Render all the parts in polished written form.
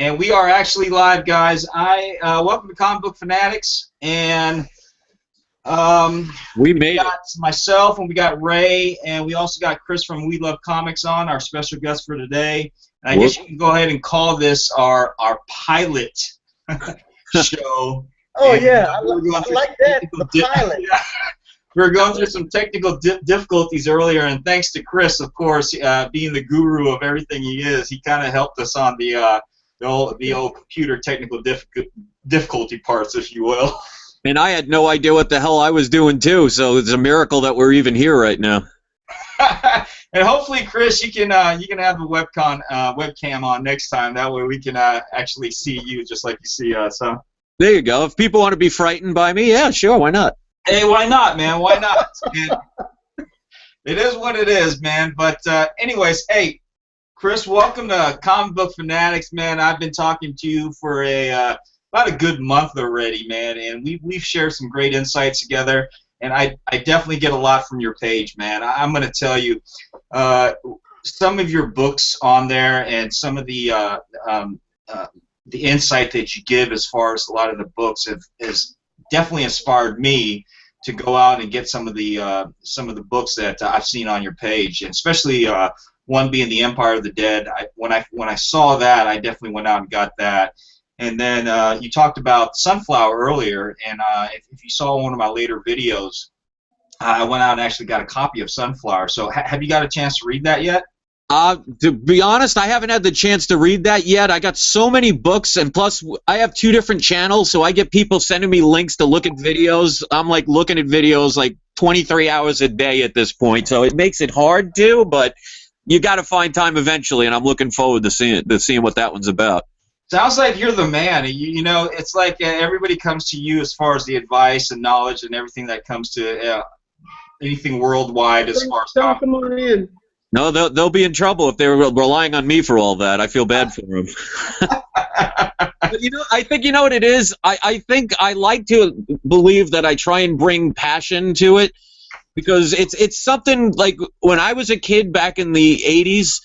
And we are actually live, guys. Welcome to Comic Book Fanatics, and we made got myself, and we got Ray, and we also got Chris from We Love Comics on, our special guest for today. And I guess you can go ahead and call this our pilot show. Oh, and, yeah, I like that, the pilot. We were going through some technical difficulties earlier, and thanks to Chris, of course, being the guru of everything he is, he kind of helped us on the old computer technical difficulty parts, if you will. And I had no idea what the hell I was doing too, so it's a miracle that we're even here right now. And hopefully, Chris, you can have the webcam on next time. That way, we can actually see you just like you see us. Huh? There you go. If people want to be frightened by me, yeah, sure, why not? Hey, why not, man? Why not? It is what it is, man. But anyways, hey, Chris, welcome to Comic Book Fanatics, man. I've been talking to you for about a good month already, man, and we've shared some great insights together, and I definitely get a lot from your page, man. I'm going to tell you, some of your books on there and some of the insight that you give as far as a lot of the books has definitely inspired me to go out and get some of the books that I've seen on your page, and especially one being The Empire of the Dead. When I saw that, I definitely went out and got that. And then you talked about Sunflower earlier, and if you saw one of my later videos, I went out and actually got a copy of Sunflower. So have you got a chance to read that yet? To be honest, I haven't had the chance to read that yet. I got so many books, and plus I have 2 different channels, so I get people sending me links to look at videos. I'm like looking at videos like 23 hours a day at this point, so it makes it hard to, but you got to find time eventually, and I'm looking forward to seeing what that one's about. Sounds like you're the man. You know, it's like everybody comes to you as far as the advice and knowledge and everything that comes to anything worldwide as far as comics. Come on in. No, they'll be in trouble if they're relying on me for all that. I feel bad for them. But, I think you know what it is? I think I like to believe that I try and bring passion to it, because it's something like when I was a kid back in the 80s,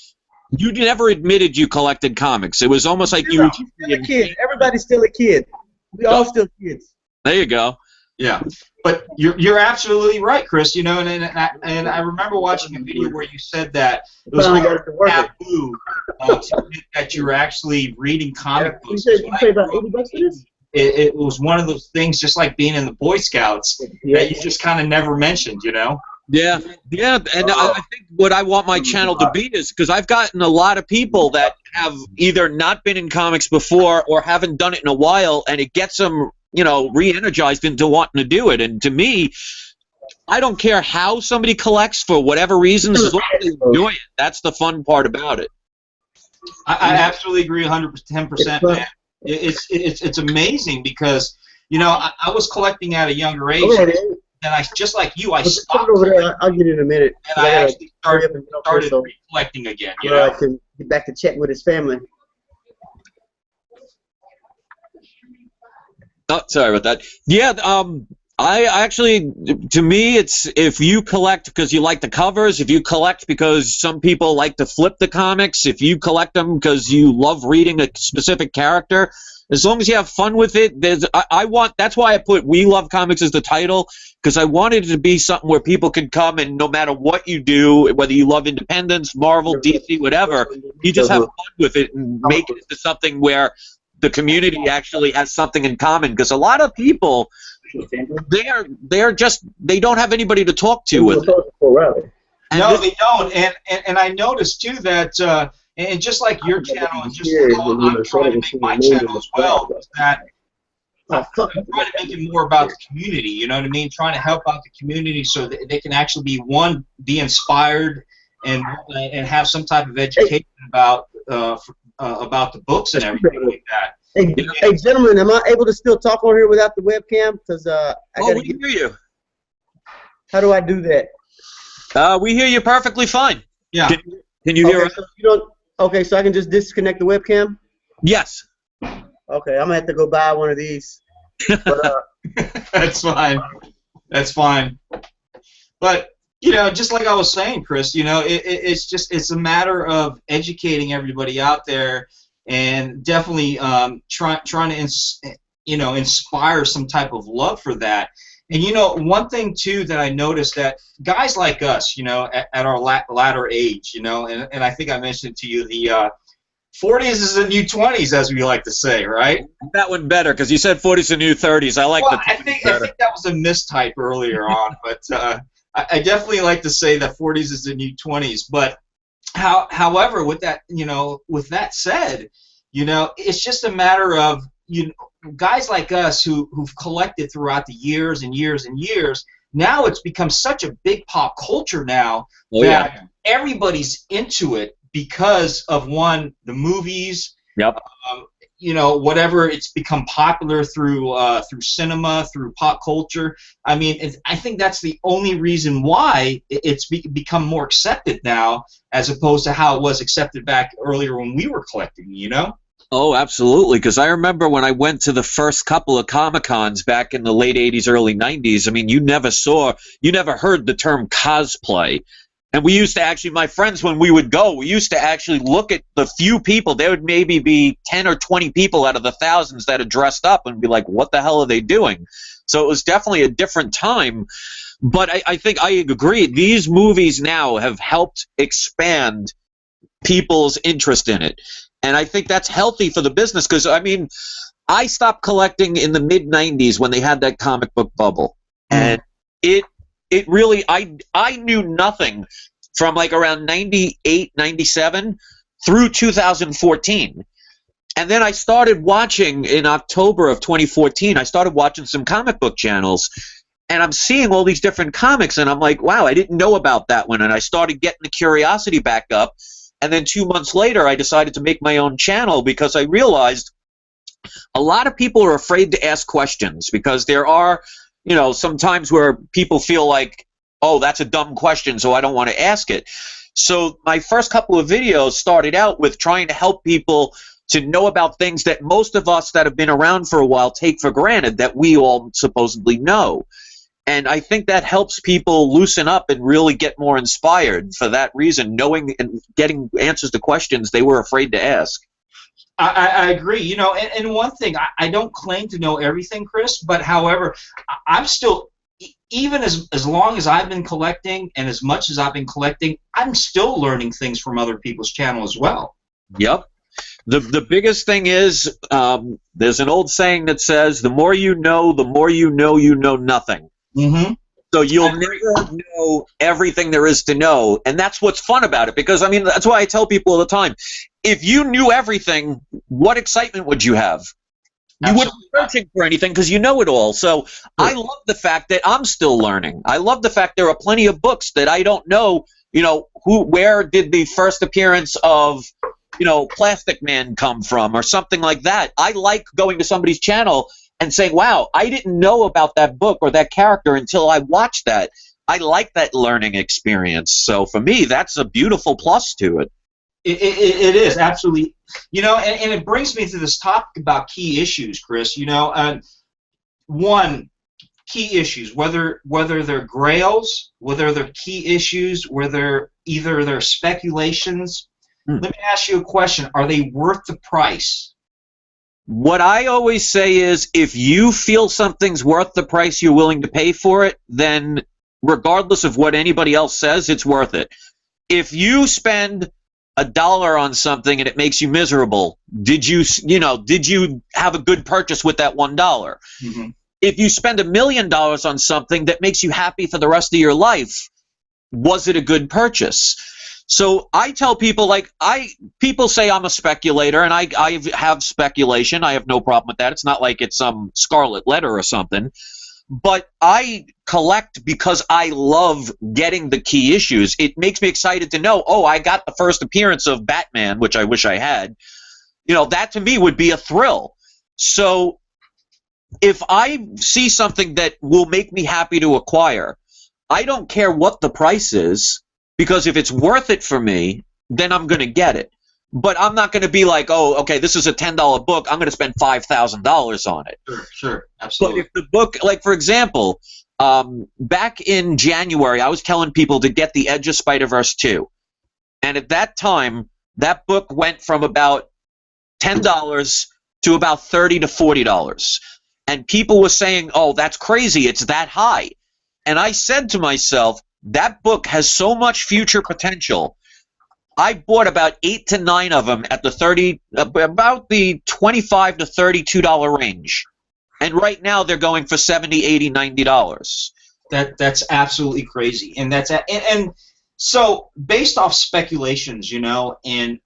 you never admitted you collected comics. It was almost like you were still a kid. Everybody's still a kid. We all still kids. There you go. Yeah, but you're absolutely right, Chris. And I remember watching a video where you said that it was taboo to admit that you were actually reading comic books. You say about $80 for this? It was one of those things, just like being in the Boy Scouts, that you just kind of never mentioned, Yeah, and I think what I want my channel to be is, because I've gotten a lot of people that have either not been in comics before or haven't done it in a while, and it gets them, re-energized into wanting to do it. And to me, I don't care how somebody collects for whatever reasons, as long as they enjoy it. That's the fun part about it. I absolutely agree 110%, man. It's amazing because, I was collecting at a younger age. And I, just like you, I stopped. Over there. I'll get it in a minute. And I actually started collecting again. I can get back to chatting with his family. Oh, sorry about that. Yeah, I actually, to me, it's if you collect because you like the covers, if you collect because some people like to flip the comics, if you collect them because you love reading a specific character, as long as you have fun with it, that's why I put We Love Comics as the title, because I wanted it to be something where people can come and no matter what you do, whether you love Independence, Marvel, DC, whatever, you just have fun with it and make it into something where the community actually has something in common. Because a lot of people, they don't have anybody to talk to with it. No, they don't. And I noticed too that. And just like your channel, and just how I'm trying to make my channel as well, is that I'm trying to make it more about the community, you know what I mean? Trying to help out the community so that they can actually be inspired and have some type of education about the books and everything like that. Hey, gentlemen, am I able to still talk on here without the webcam? Because we hear you. How do I do that? We hear you perfectly fine. Yeah. Can you hear us? Okay, so I can just disconnect the webcam? Yes. Okay, I'm going to have to go buy one of these. But, That's fine. That's fine. But, just like I was saying, Chris, it's a matter of educating everybody out there and definitely trying to inspire some type of love for that. And one thing too that I noticed, that guys like us, at our latter age, and I think I mentioned to you, the 40s is the new 20s, as we like to say, right? That one better, because you said 40s the new 30s. I like well, I think that was a mistype earlier on, but I definitely like to say that 40s is the new 20s. But however, with that, with that said, it's just a matter of guys like us who've collected throughout the years and years and years. Now it's become such a big pop culture now that everybody's into it because of, one, the movies. Yep. Whatever, it's become popular through cinema, through pop culture. I mean, I think that's the only reason why it's become more accepted now, as opposed to how it was accepted back earlier when we were collecting. Oh, absolutely. Because I remember when I went to the first couple of Comic-Cons back in the late 80s, early 90s, I mean, you never heard the term cosplay. And we used to actually, my friends, when we would go, we used to actually look at the few people. There would maybe be 10 or 20 people out of the thousands that had dressed up and be like, what the hell are they doing? So it was definitely a different time. But I think I agree. These movies now have helped expand people's interest in it. And I think that's healthy for the business, because, I mean, I stopped collecting in the mid-90s when they had that comic book bubble. And it really, I knew nothing from like around 98, 97 through 2014. And then I started watching in October of 2014, I started watching some comic book channels. And I'm seeing all these different comics, and I'm like, wow, I didn't know about that one. And I started getting the curiosity back up. And then 2 months later, I decided to make my own channel, because I realized a lot of people are afraid to ask questions, because there are, sometimes where people feel like, oh, that's a dumb question, so I don't want to ask it. So my first couple of videos started out with trying to help people to know about things that most of us that have been around for a while take for granted that we all supposedly know. And I think that helps people loosen up and really get more inspired for that reason, knowing and getting answers to questions they were afraid to ask. I agree. And one thing, I don't claim to know everything, Chris, but however, I'm still, even as long as I've been collecting and as much as I've been collecting, I'm still learning things from other people's channel as well. Yep. The biggest thing is, there's an old saying that says, the more you know nothing. Mm-hmm. So you'll never know everything there is to know, and that's what's fun about it. Because, I mean, that's why I tell people all the time, if you knew everything, what excitement would you have? You wouldn't be searching for anything because you know it all. So I love the fact that I'm still learning. I love the fact there are plenty of books that I don't know, where did the first appearance of, Plastic Man come from, or something like that. I like going to somebody's channel and saying, wow, I didn't know about that book or that character until I watched that. I like that learning experience. So for me, that's a beautiful plus to it. It is, absolutely. And it brings me to this topic about key issues, Chris. One, key issues, whether they're grails, whether they're key issues, whether either they're speculations. Let me ask you a question. Are they worth the price? What I always say is, if you feel something's worth the price you're willing to pay for it, then regardless of what anybody else says, it's worth it. If you spend $1 on something and it makes you miserable, did you have a good purchase with that $1? Mm-hmm. If you spend $1 million on something that makes you happy for the rest of your life, was it a good purchase? So I tell people, people say I'm a speculator, and I have speculation. I have no problem with that. It's not like it's some scarlet letter or something. But I collect because I love getting the key issues. It makes me excited to know, oh, I got the first appearance of Batman, which I wish I had. That to me would be a thrill. So if I see something that will make me happy to acquire, I don't care what the price is. Because if it's worth it for me, then I'm going to get it. But I'm not going to be like, oh, okay, this is a $10 book, I'm going to spend $5,000 on it. Sure, absolutely. But if the book, like for example, back in January, I was telling people to get the Edge of Spider-Verse 2. And at that time, that book went from about $10 to about $30 to $40. And people were saying, oh, that's crazy, it's that high. And I said to myself, that book has so much future potential. I bought about 8 to 9 of them at about the $25 to $32 range. And right now they're going for $70, $80, $90. That's absolutely crazy. And and so based off speculations, you know, and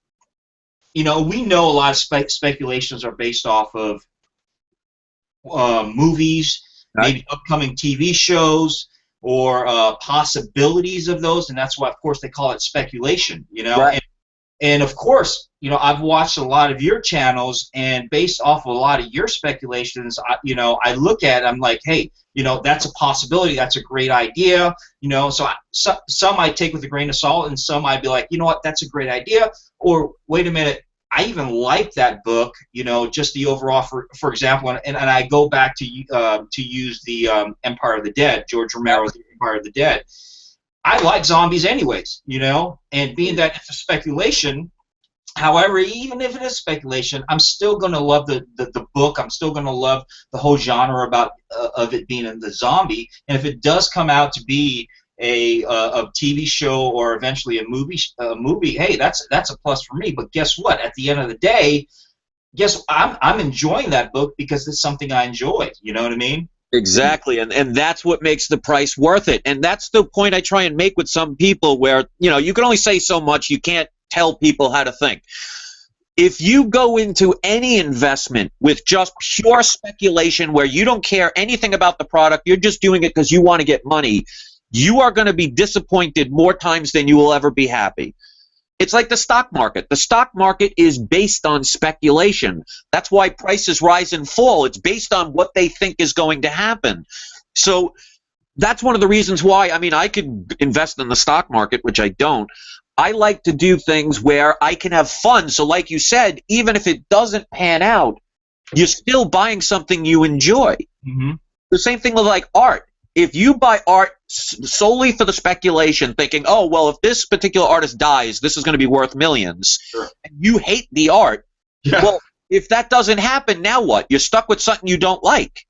we know a lot of speculations are based off of movies, maybe upcoming TV shows, or possibilities of those, and that's why, of course, they call it speculation. Right. And of course, I've watched a lot of your channels, and based off of a lot of your speculations, I look at it, I'm like, hey, that's a possibility, that's a great idea, so some I take with a grain of salt, and some I'd be like, you know what, that's a great idea, or wait a minute, I even like that book, just the overall, for example, and I go back to use the Empire of the Dead, George Romero's Empire of the Dead. I like zombies anyways, and being that it's a speculation, however, even if it is speculation, I'm still going to love the book. I'm still going to love the whole genre of it being in the zombie. And if it does come out to be a TV show or eventually a movie, hey, that's a plus for me. But guess what? At the end of the day, I'm enjoying that book because it's something I enjoy. You know what I mean? Exactly, and that's what makes the price worth it. And that's the point I try and make with some people where, you can only say so much. You can't tell people how to think. If you go into any investment with just pure speculation where you don't care anything about the product, you're just doing it because you want to get money, you are going to be disappointed more times than you will ever be happy. It's like the stock market. The stock market is based on speculation. That's why prices rise and fall. It's based on what they think is going to happen. So that's one of the reasons why, I could invest in the stock market, which I don't. I like to do things where I can have fun. So like you said, even if it doesn't pan out, you're still buying something you enjoy. Mm-hmm. The same thing with like art. If you buy art solely for the speculation, thinking, oh, well, if this particular artist dies, this is going to be worth millions, sure, and you hate the art, yeah. Well, if that doesn't happen, now what? You're stuck with something you don't like.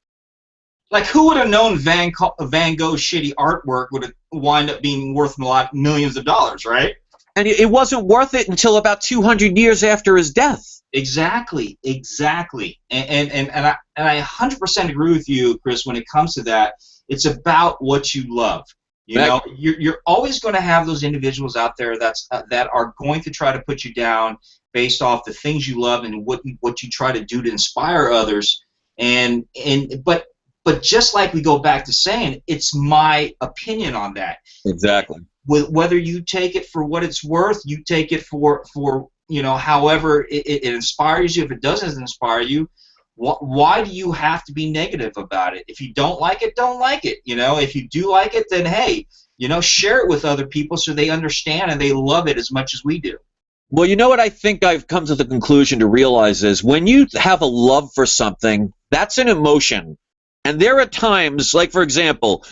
Like, who would have known Van Gogh's shitty artwork would have wind up being worth millions of dollars, right? And it wasn't worth it until about 200 years after his death. Exactly. And I 100% agree with you, Chris, when it comes to that. It's about what you love. You're always going to have those individuals out there that are going to try to put you down based off the things you love and what you try to do to inspire others. But just like we go back to saying, it's my opinion on that. Exactly. Whether you take it for what it's worth, you take it for however it inspires you. If it doesn't inspire you, why do you have to be negative about it? If you don't like it, don't like it. If you do like it, then hey, share it with other people so they understand and they love it as much as we do. Well, you know what I think I've come to the conclusion to realize is when you have a love for something, that's an emotion. And there are times, like for example,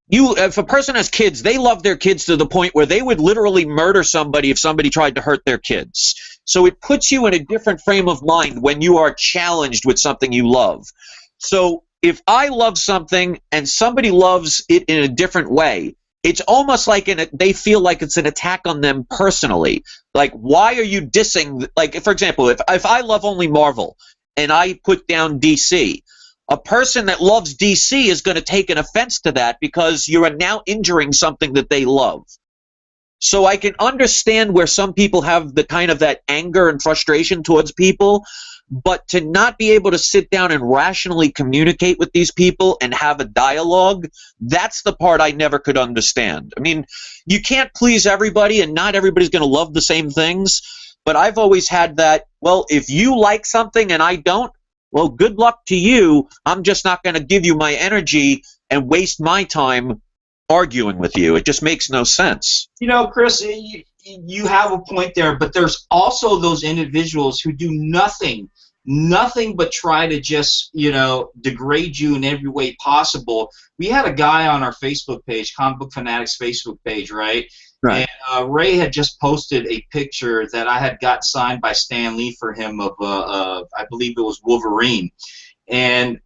if a person has kids, they love their kids to the point where they would literally murder somebody if somebody tried to hurt their kids. So it puts you in a different frame of mind when you are challenged with something you love. So if I love something and somebody loves it in a different way, it's almost like they feel like it's an attack on them personally. Like, why are you dissing? Like, for example, if I love only Marvel and I put down DC, a person that loves DC is going to take an offense to that because you are now injuring something that they love. So I can understand where some people have the kind of that anger and frustration towards people, but to not be able to sit down and rationally communicate with these people and have a dialogue, that's the part I never could understand. You can't please everybody, and not everybody's going to love the same things, but I've always had that, well, if you like something and I don't, well, good luck to you. I'm just not going to give you my energy and waste my time arguing with you. It just makes no sense. Chris, you have a point there, but there's also those individuals who do nothing but try to just, degrade you in every way possible. We had a guy on our Facebook page, Comic Book Fanatics Facebook page, right? Right. And Ray had just posted a picture that I had got signed by Stan Lee for him of I believe it was Wolverine. And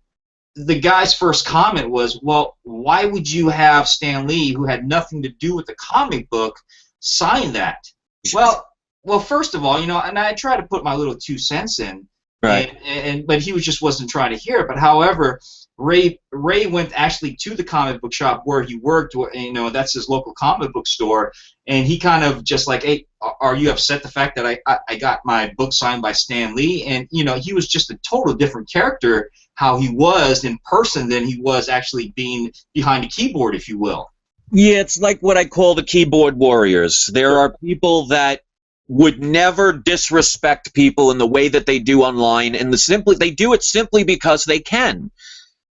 the guy's first comment was, well, why would you have Stan Lee, who had nothing to do with the comic book, sign that? Well, first of all, and I try to put my little 2 cents in, Right. But he just wasn't trying to hear it. But however, Ray went actually to the comic book shop where he worked. That's his local comic book store, and he kind of just like, hey, are you upset the fact that I got my book signed by Stan Lee? And he was just a total different character how he was in person than he was actually being behind a keyboard, if you will. Yeah, it's like what I call the keyboard warriors. There are people that would never disrespect people in the way that they do online, and they do it simply because they can.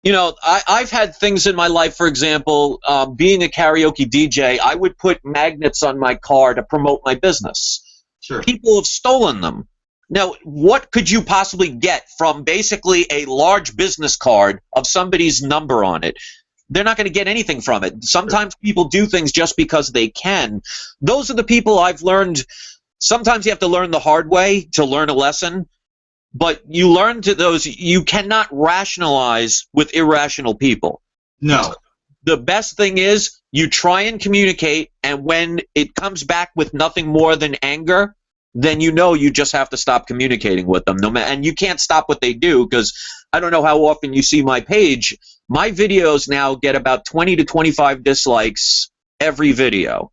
I've had things in my life, for example, being a karaoke DJ, I would put magnets on my car to promote my business. Sure. People have stolen them. Now, what could you possibly get from basically a large business card of somebody's number on it? They're not going to get anything from it. Sometimes people do things just because they can. Those are the people I've learned. Sometimes you have to learn the hard way to learn a lesson, but you learn to those. You cannot rationalize with irrational people. No. The best thing is you try and communicate, and when it comes back with nothing more than anger, then you just have to stop communicating with them. And you can't stop what they do, because I don't know how often you see my page. My videos now get about 20 to 25 dislikes every video.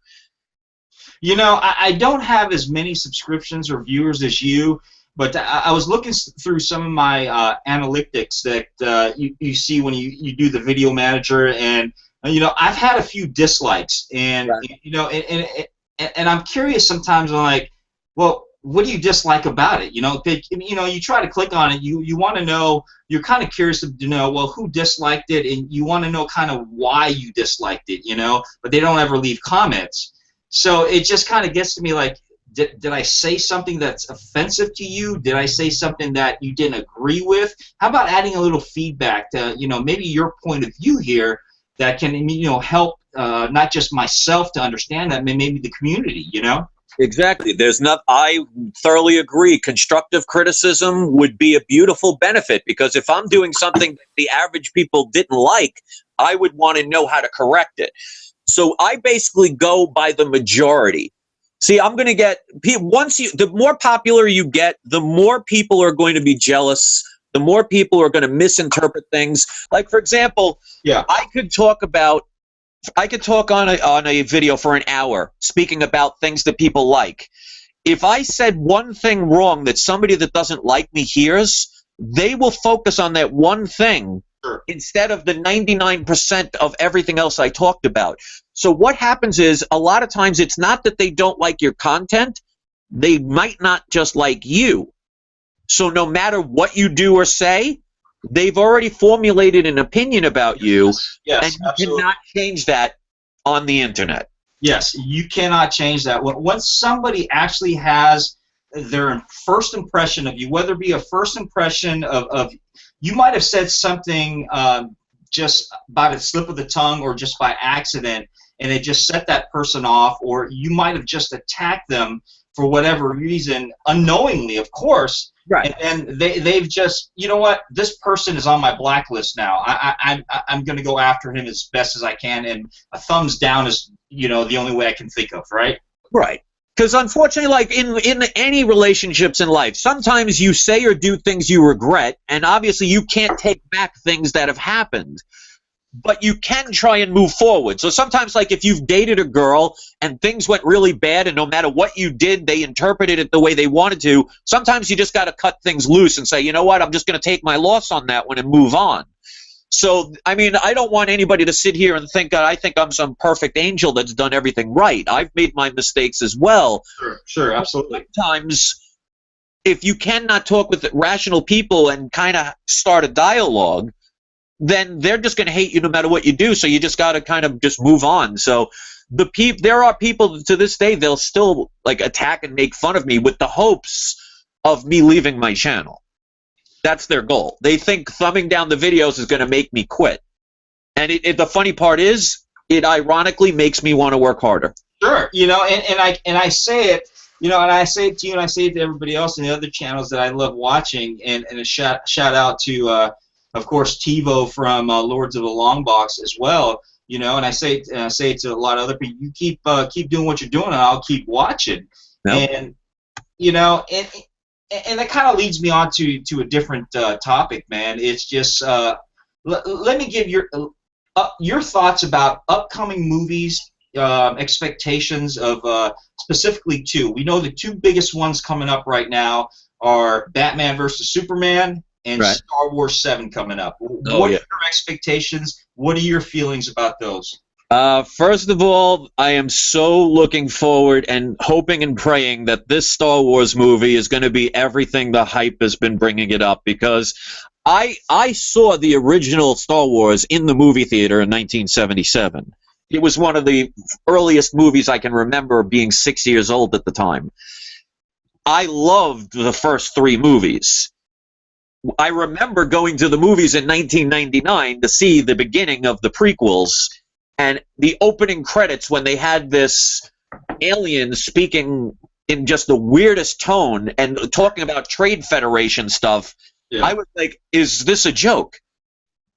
I don't have as many subscriptions or viewers as you, but I was looking through some of my analytics that you see when you do the video manager, and I've had a few dislikes, and right. And I'm curious sometimes. I'm like, well, what do you dislike about it? You try to click on it. You want to know. You're kind of curious to know, well, who disliked it, and you want to know kind of why you disliked it. But they don't ever leave comments. So it just kind of gets to me like, did I say something that's offensive to you? Did I say something that you didn't agree with? How about adding a little feedback to, maybe your point of view here that can, help not just myself to understand that, maybe the community, Exactly. I thoroughly agree. Constructive criticism would be a beautiful benefit, because if I'm doing something that the average people didn't like, I would want to know how to correct it. So I basically go by the majority. See, I'm going to get the more popular you get, the more people are going to be jealous. The more people are going to misinterpret things. Like, for example, yeah, I could talk on a video for an hour speaking about things that people like. If I said one thing wrong that somebody that doesn't like me hears, they will focus on that one thing. Sure. Instead of the 99% of everything else I talked about. So what happens is, a lot of times it's not that they don't like your content, they might not just like you. So no matter what you do or say, they've already formulated an opinion about you, yes, and you absolutely. cannot change that on the internet. Yes, you cannot change that. Once somebody actually has their first impression of you, whether it be a first impression of you might have said something just by the slip of the tongue or just by accident, and it just set that person off, or you might have just attacked them for whatever reason, unknowingly, of course. Right. And they've just, you know what, this person is on my blacklist now. I'm going to go after him as best as I can, and a thumbs down is, the only way I can think of, right? Right. Because unfortunately, like in any relationships in life, sometimes you say or do things you regret, and obviously you can't take back things that have happened, but you can try and move forward. So sometimes, like if you've dated a girl and things went really bad, and no matter what you did, they interpreted it the way they wanted to, sometimes you just got to cut things loose and say, you know what, I'm just going to take my loss on that one and move on. So, I mean, I don't want anybody to sit here and think that I think I'm some perfect angel that's done everything right. I've made my mistakes as well. Sure, absolutely. Sometimes, if you cannot talk with rational people and kind of start a dialogue, then they're just going to hate you no matter what you do. So you just got to kind of just move on. So there are people to this day, they'll still like attack and make fun of me with the hopes of me leaving my channel. That's their goal. They think thumbing down the videos is going to make me quit. And the funny part is, it ironically makes me want to work harder. Sure, you know, and I say it, you know, and I say it to you, and I say it to everybody else in the other channels that I love watching, and a shout out to, of course, TiVo from Lords of the Long Box as well, you know, and I say it to a lot of other people. You keep doing what you're doing, and I'll keep watching, Yep. and you know, and that kind of leads me on to a different topic, man. It's just let me give your thoughts about upcoming movies. Expectations of specifically two. We know the two biggest ones coming up right now are Batman versus Superman and Right. Star Wars 7 coming up. What are yeah. your expectations? What are your feelings about those? First of all, I am so looking forward and hoping and praying that this Star Wars movie is going to be everything the hype has been bringing it up, because I saw the original Star Wars in the movie theater in 1977. It was one of the earliest movies I can remember, being 6 years old at the time. I loved the first three movies. I remember going to the movies in 1999 to see the beginning of the prequels, and the opening credits when they had this alien speaking in just the weirdest tone and talking about Trade Federation stuff. Yeah. I was like, is this a joke?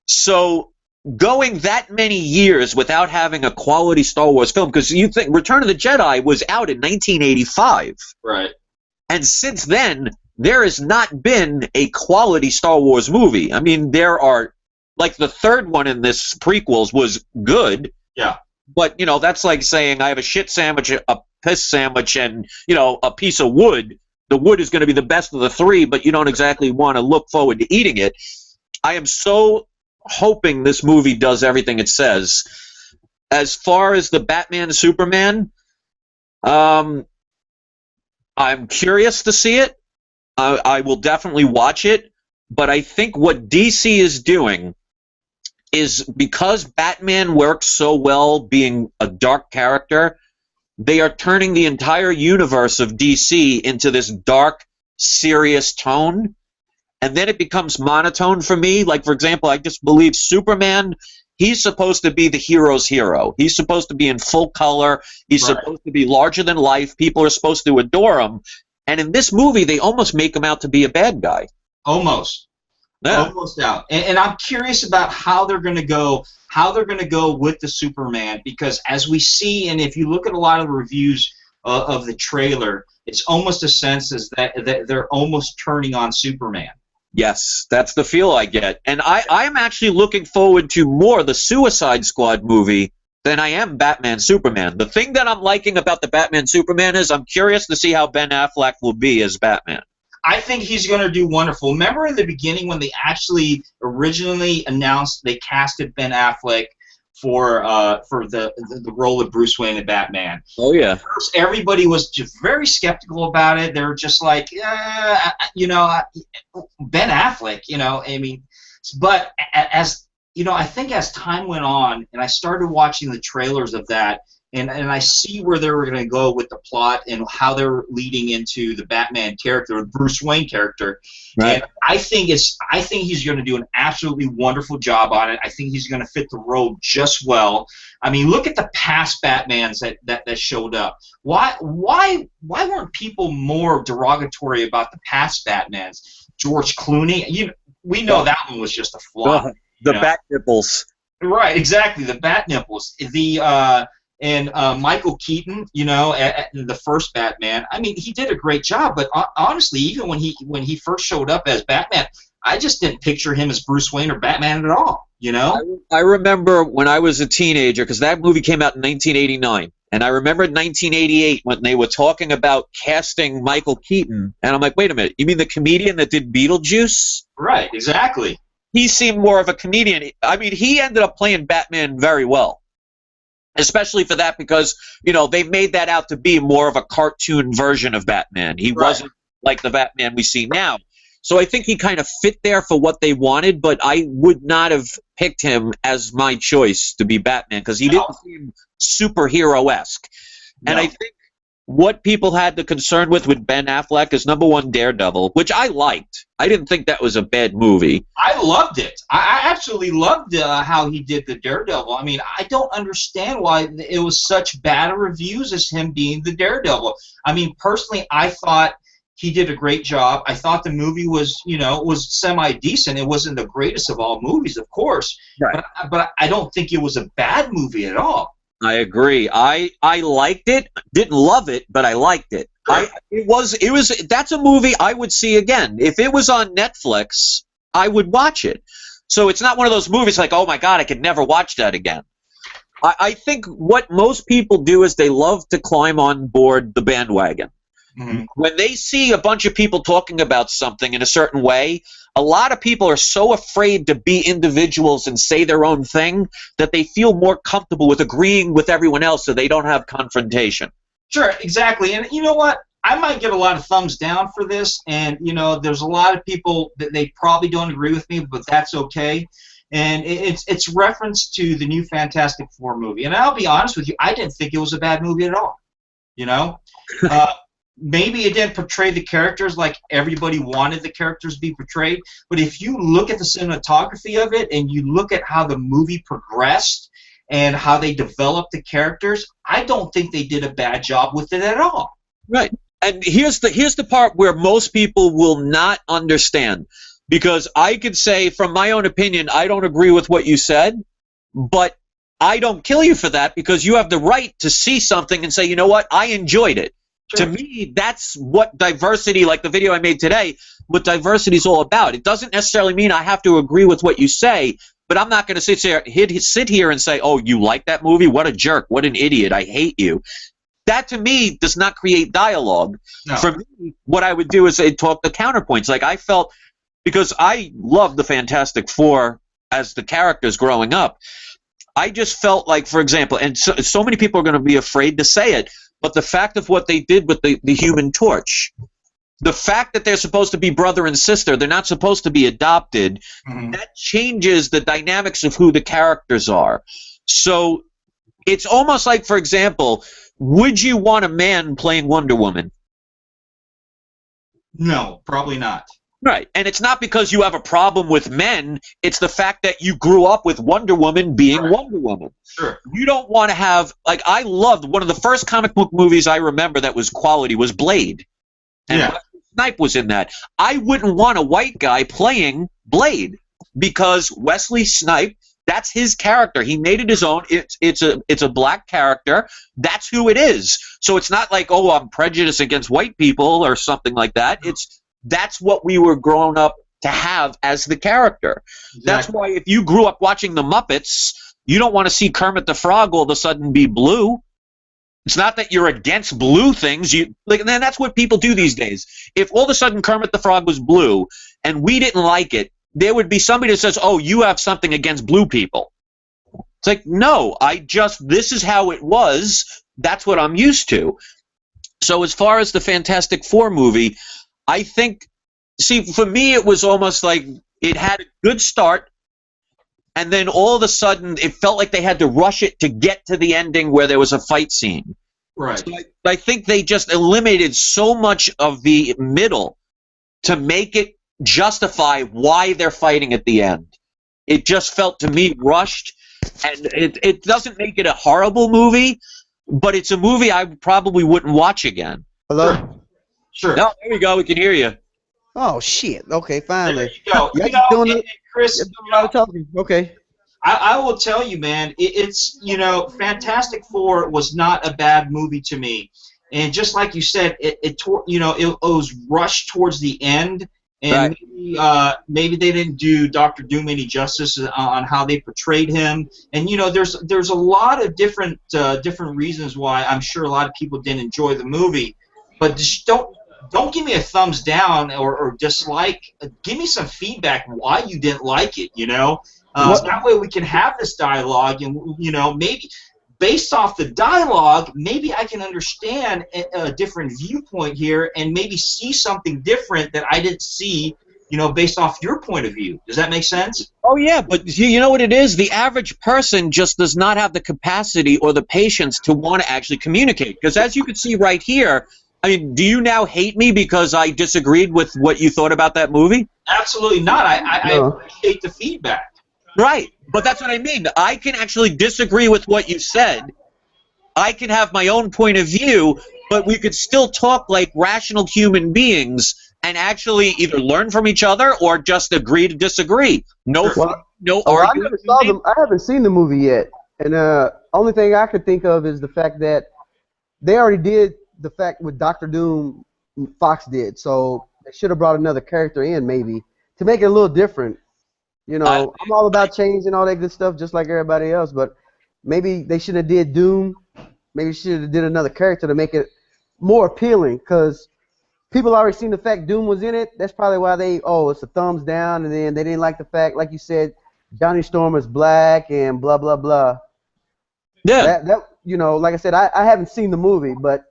So going that many years without having a quality Star Wars film, because you think Return of the Jedi was out in 1985. Right. And since then, there has not been a quality Star Wars movie. I mean, there are, like, the third one in this prequels was good. Yeah. But, you know, that's like saying I have a shit sandwich, a piss sandwich, and, you know, a piece of wood. The wood is going to be the best of the three, but you don't exactly want to look forward to eating it. I am so hoping this movie does everything it says. As far as the Batman Superman, I'm curious to see it. I will definitely watch it, but I think what DC is doing is, because Batman works so well being a dark character, they are turning the entire universe of DC into this dark, serious tone, and then it becomes monotone for me. Like, for example, I just believe Superman, he's supposed to be the hero's hero. He's supposed to be in full color. He's Right. supposed to be larger than life. People are supposed to adore him. And in this movie, they almost make him out to be a bad guy. Almost. Yeah. Almost out. And I'm curious about how they're going to go with the Superman, because as we see, and if you look at a lot of the reviews of the trailer, it's almost a sense as that they're almost turning on Superman. Yes, that's the feel I get. And I'm actually looking forward to more the Suicide Squad movie than I am Batman Superman. The thing that I'm liking about the Batman Superman is I'm curious to see how Ben Affleck will be as Batman. I think he's going to do wonderful. Remember in the beginning when they actually originally announced they casted Ben Affleck for the role of Bruce Wayne in Batman? Oh, yeah. First, everybody was just very skeptical about it. They were just like, you know, Ben Affleck, you know, I mean, but as you know, I think as time went on, and I started watching the trailers of that, and I see where they were going to go with the plot and how they're leading into the Batman character, the Bruce Wayne character. Right. And I think he's going to do an absolutely wonderful job on it. I think he's going to fit the role just well. I mean, look at the past Batmans that showed up. Why weren't people more derogatory about the past Batmans? George Clooney, we know that one was just a flop. The bat nipples. Right, exactly. The bat nipples. And Michael Keaton, you know, the first Batman. I mean, he did a great job. But honestly, even when he first showed up as Batman, I just didn't picture him as Bruce Wayne or Batman at all. You know. I remember when I was a teenager, because that movie came out in 1989, and I remember in 1988 when they were talking about casting Michael Keaton, and I'm like, wait a minute, you mean the comedian that did Beetlejuice? Right. Exactly. He seemed more of a comedian. I mean, he ended up playing Batman very well, especially for that, because, you know, they made that out to be more of a cartoon version of Batman. He wasn't like the Batman we see now. So I think he kind of fit there for what they wanted, but I would not have picked him as my choice to be Batman, because he didn't seem superhero-esque. And I think what people had the concern with Ben Affleck is number one, Daredevil, which I liked. I didn't think that was a bad movie. I loved it. I absolutely loved how he did the Daredevil. I mean, I don't understand why it was such bad reviews as him being the Daredevil. I mean, personally, I thought he did a great job. I thought the movie was, was semi-decent. It wasn't the greatest of all movies, of course, Right. but I don't think it was a bad movie at all. I agree. I liked it. Didn't love it, but I liked it. Right. It was. That's a movie I would see again. If it was on Netflix, I would watch it. So it's not one of those movies like, oh my God, I could never watch that again. I think what most people do is they love to climb on board the bandwagon. Mm-hmm. When they see a bunch of people talking about something in a certain way, a lot of people are so afraid to be individuals and say their own thing that they feel more comfortable with agreeing with everyone else so they don't have confrontation. Sure, exactly. And you know what? I might get a lot of thumbs down for this, and there's a lot of people that they probably don't agree with me, but that's okay. And it's reference to the new Fantastic Four movie. And I'll be honest with you, I didn't think it was a bad movie at all. Maybe it didn't portray the characters like everybody wanted the characters to be portrayed, but if you look at the cinematography of it and you look at how the movie progressed and how they developed the characters, I don't think they did a bad job with it at all. Right. And here's the part where most people will not understand, because I could say from my own opinion, I don't agree with what you said, but I don't kill you for that because you have the right to see something and say, you know what, I enjoyed it. Sure. To me, that's what diversity, like the video I made today, what diversity is all about. It doesn't necessarily mean I have to agree with what you say, but I'm not going to sit here and say, oh, you like that movie? What a jerk. What an idiot. I hate you. That, to me, does not create dialogue. No. For me, what I would do is talk the counterpoints. Like, I felt, because I loved the Fantastic Four as the characters growing up, I just felt like, for example, and so many people are going to be afraid to say it, but the fact of what they did with the Human Torch, the fact that they're supposed to be brother and sister, they're not supposed to be adopted, that changes the dynamics of who the characters are. So it's almost like, for example, would you want a man playing Wonder Woman? No, probably not. Right, and it's not because you have a problem with men, it's the fact that you grew up with Wonder Woman being right. Wonder Woman. Sure. You don't want to have, like, I loved, one of the first comic book movies I remember that was quality was Blade. And yeah. Wesley Snipes was in that. I wouldn't want a white guy playing Blade because Wesley Snipes, that's his character. He made it his own. It's a black character. That's who it is. So it's not like, oh, I'm prejudiced against white people or something like that. That's what we were grown up to have as the character. Exactly. That's why if you grew up watching the Muppets, you don't want to see Kermit the Frog all of a sudden be blue. It's not that you're against blue things. And then that's what people do these days. If all of a sudden Kermit the Frog was blue and we didn't like it, there would be somebody that says, oh, you have something against blue people. It's like, no, this is how it was. That's what I'm used to. So as far as the Fantastic Four movie, I think, see, for me, it was almost like it had a good start, and then all of a sudden, it felt like they had to rush it to get to the ending where there was a fight scene. Right. So I think they just eliminated so much of the middle to make it justify why they're fighting at the end. It just felt, to me, rushed, and it doesn't make it a horrible movie, but it's a movie I probably wouldn't watch again. Hello? Sure. No, there we go. We can hear you. Oh shit! Okay, finally. There you go. Chris, talking. Okay. I will tell you, man. It's Fantastic Four was not a bad movie to me, and just like you said, it was rushed towards the end, and right. maybe they didn't do Dr. Doom any justice on how they portrayed him, and there's a lot of different reasons why I'm sure a lot of people didn't enjoy the movie, but just don't give me a thumbs down or dislike. Give me some feedback why you didn't like it, that way we can have this dialogue, and, maybe based off the dialogue, maybe I can understand a different viewpoint here and maybe see something different that I didn't see, based off your point of view. Does that make sense? Oh yeah, but you know what it is? The average person just does not have the capacity or the patience to want to actually communicate. Because as you can see right here, I mean, do you now hate me because I disagreed with what you thought about that movie? Absolutely not. I No. appreciate the feedback. Right, but that's what I mean. I can actually disagree with what you said. I can have my own point of view, but we could still talk like rational human beings and actually either learn from each other or just agree to disagree. No, Well, no Oh, I argument. never saw them. I haven't seen the movie yet, and only thing I could think of is the fact that they already did the fact with Doctor Doom. Fox did, so they should have brought another character in maybe to make it a little different. You know, I'm all about change and all that good stuff, just like everybody else. But maybe they should have did Doom. Maybe should have did another character to make it more appealing, because people already seen the fact Doom was in it. That's probably why it's a thumbs down, and then they didn't like the fact, like you said, Johnny Storm is black and blah blah blah. Yeah. That like I said, I haven't seen the movie, but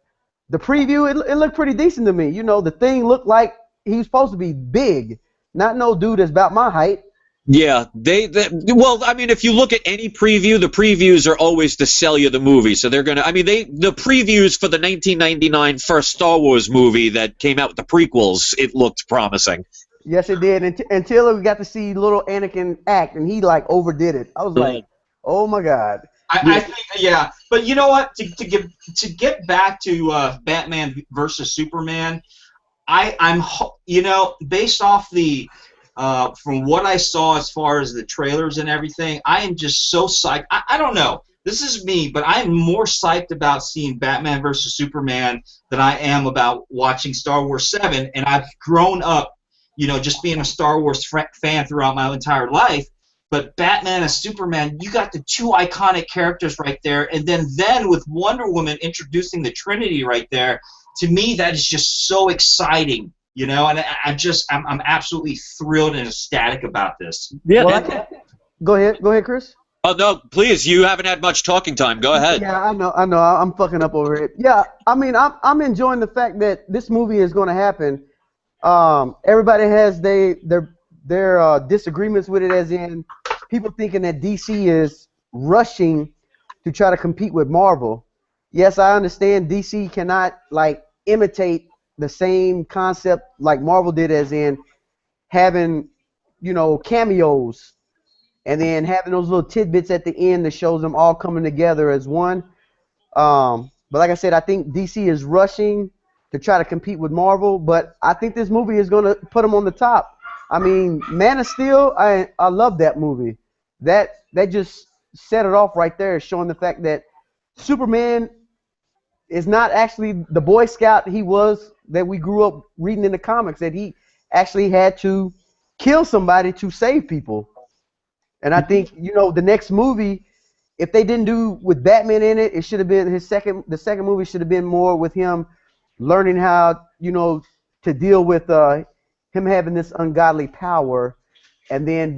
the preview it looked pretty decent to me. You know, the thing looked like he was supposed to be big, not no dude that's about my height. Yeah, well, I mean, if you look at any preview, the previews are always to sell you the movie. So they're gonna, I mean, the previews for the 1999 first Star Wars movie that came out with the prequels, it looked promising. Yes, it did. Until we got to see little Anakin act, and he like overdid it. I was like, oh my god. I think, yeah. But you know what? To get back to Batman versus Superman, I'm based off the from what I saw as far as the trailers and everything, I am just so psyched. I don't know. This is me, but I'm more psyched about seeing Batman versus Superman than I am about watching Star Wars 7. And I've grown up, just being a Star Wars fan throughout my entire life. But Batman and Superman, you got the two iconic characters right there. And then with Wonder Woman introducing the Trinity right there, to me, that is just so exciting. And I'm absolutely thrilled and ecstatic about this. Yeah. Well, go ahead, Chris. Oh no, please! You haven't had much talking time. Go ahead. Yeah, I know. I'm fucking up over it. Yeah, I mean, I'm enjoying the fact that this movie is going to happen. Everybody has their disagreements with it, as in people thinking that DC is rushing to try to compete with Marvel. Yes, I understand DC cannot imitate the same concept like Marvel did, as in having, cameos and then having those little tidbits at the end that shows them all coming together as one. But like I said, I think DC is rushing to try to compete with Marvel, but I think this movie is going to put them on the top. I mean, Man of Steel, I love that movie. That just set it off right there, showing the fact that Superman is not actually the Boy Scout he was that we grew up reading in the comics, that he actually had to kill somebody to save people. And I think, the next movie, if they didn't do with Batman in it, it should have been the second movie should have been more with him learning how, to deal with him having this ungodly power, and then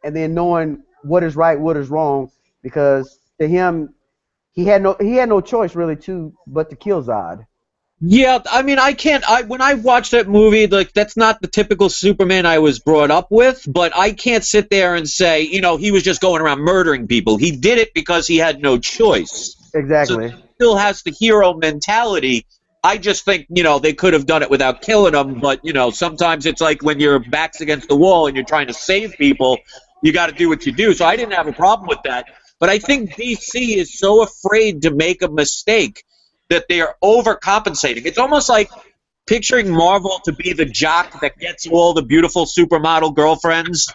and then knowing what is right, what is wrong, because to him, he had no choice really but to kill Zod. Yeah, I mean, when I watched that movie, that's not the typical Superman I was brought up with, but I can't sit there and say, he was just going around murdering people. He did it because he had no choice. Exactly. So he still has the hero mentality. I just think, they could have done it without killing him, but, sometimes it's like when your back's against the wall and you're trying to save people, you got to do what you do. So I didn't have a problem with that. But I think DC is so afraid to make a mistake that they are overcompensating. It's almost like picturing Marvel to be the jock that gets all the beautiful supermodel girlfriends.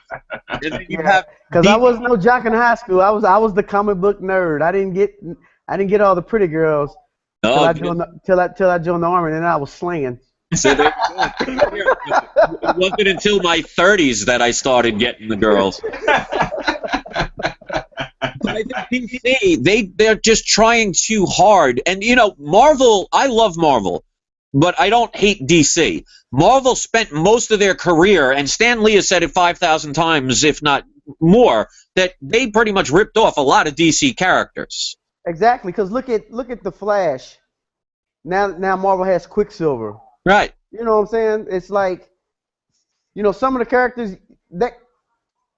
Because I was no jock in high school. I was the comic book nerd. I didn't get all the pretty girls till I joined the army, and then I was slinging. So it wasn't until my 30s that I started getting the girls. But I think DC, they're just trying too hard. And, Marvel, I love Marvel, but I don't hate DC. Marvel spent most of their career, and Stan Lee has said it 5,000 times, if not more, that they pretty much ripped off a lot of DC characters. Exactly, because look at the Flash. Now Marvel has Quicksilver. Right. You know what I'm saying? It's like you know, some of the characters that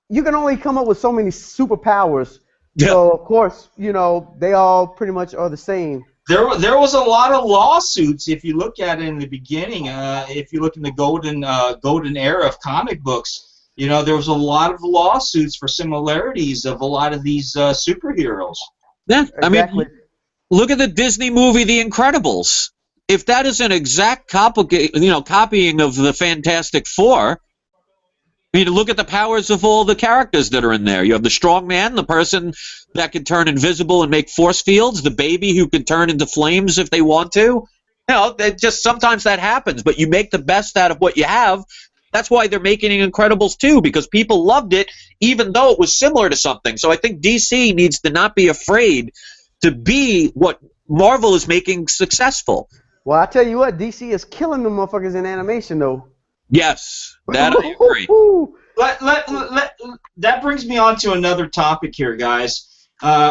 you can only come up with so many superpowers. Yeah. So of course, you know, they all pretty much are the same. There was a lot of lawsuits if you look at it in the beginning. If you look in the golden era of comic books, you know, there was a lot of lawsuits for similarities of a lot of these superheroes. Yeah, I mean, Exactly. look at the Disney movie The Incredibles. If that is an exact copying of the Fantastic Four, I mean, look at the powers of all the characters that are in there. You have the strong man, the person that can turn invisible and make force fields, the baby who can turn into flames if they want to. You know, sometimes that happens, but you make the best out of what you have. That's why they're making Incredibles 2, because people loved it, even though it was similar to something. So I think DC needs to not be afraid to be what Marvel is making successful. Well, I tell you what, DC is killing them motherfuckers in animation, though. Yes, that I agree. That brings me on to another topic here, guys.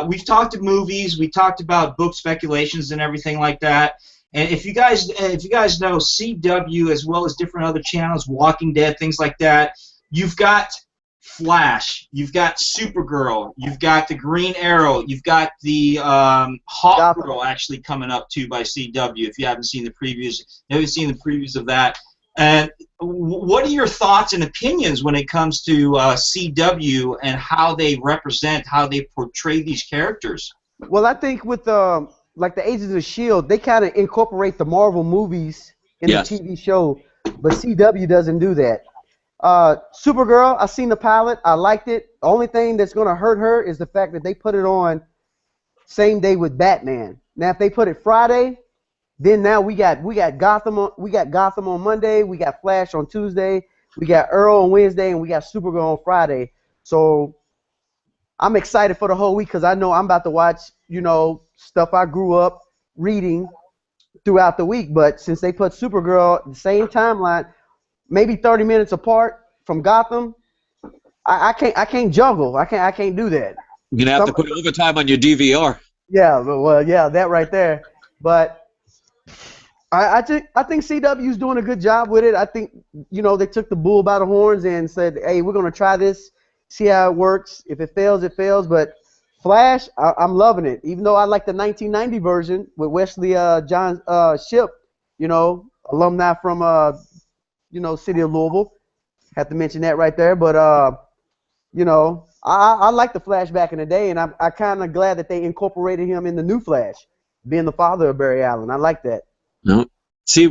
We've talked about movies, we talked about book speculations and everything like that. And if you guys know CW as well as different other channels, Walking Dead, things like that, you've got Flash, you've got Supergirl, you've got the Green Arrow, you've got the Hawkgirl actually coming up too by CW. If you haven't seen the previews of that. And what are your thoughts and opinions when it comes to CW and how they represent, how they portray these characters? Well, I think with like the Agents of S.H.I.E.L.D., they kind of incorporate the Marvel movies in the TV show, but CW doesn't do that. Supergirl, I seen the pilot, I liked it. The only thing that's going to hurt her is the fact that they put it on same day with Batman. Now, if they put it Friday, then now we got Gotham on Monday, we got Flash on Tuesday, we got Arrow on Wednesday, and we got Supergirl on Friday. So I'm excited for the whole week because I know I'm about to watch, you know, stuff I grew up reading throughout the week. But since they put Supergirl the same timeline, maybe 30 minutes apart from Gotham, I can't juggle. I can't do that. You're gonna have to put overtime on your DVR. Yeah, well, yeah, that right there. But I think CW's doing a good job with it. I think, you know, they took the bull by the horns and said, hey, we're going to try this, see how it works. If it fails, it fails. But Flash, I'm loving it. Even though I like the 1990 version with Wesley John Shipp, you know, alumni from, you know, city of Louisville. Have to mention that right there. But, you know, I like the Flash back in the day, and I'm kind of glad that they incorporated him in the new Flash, being the father of Barry Allen. I like that. No. See,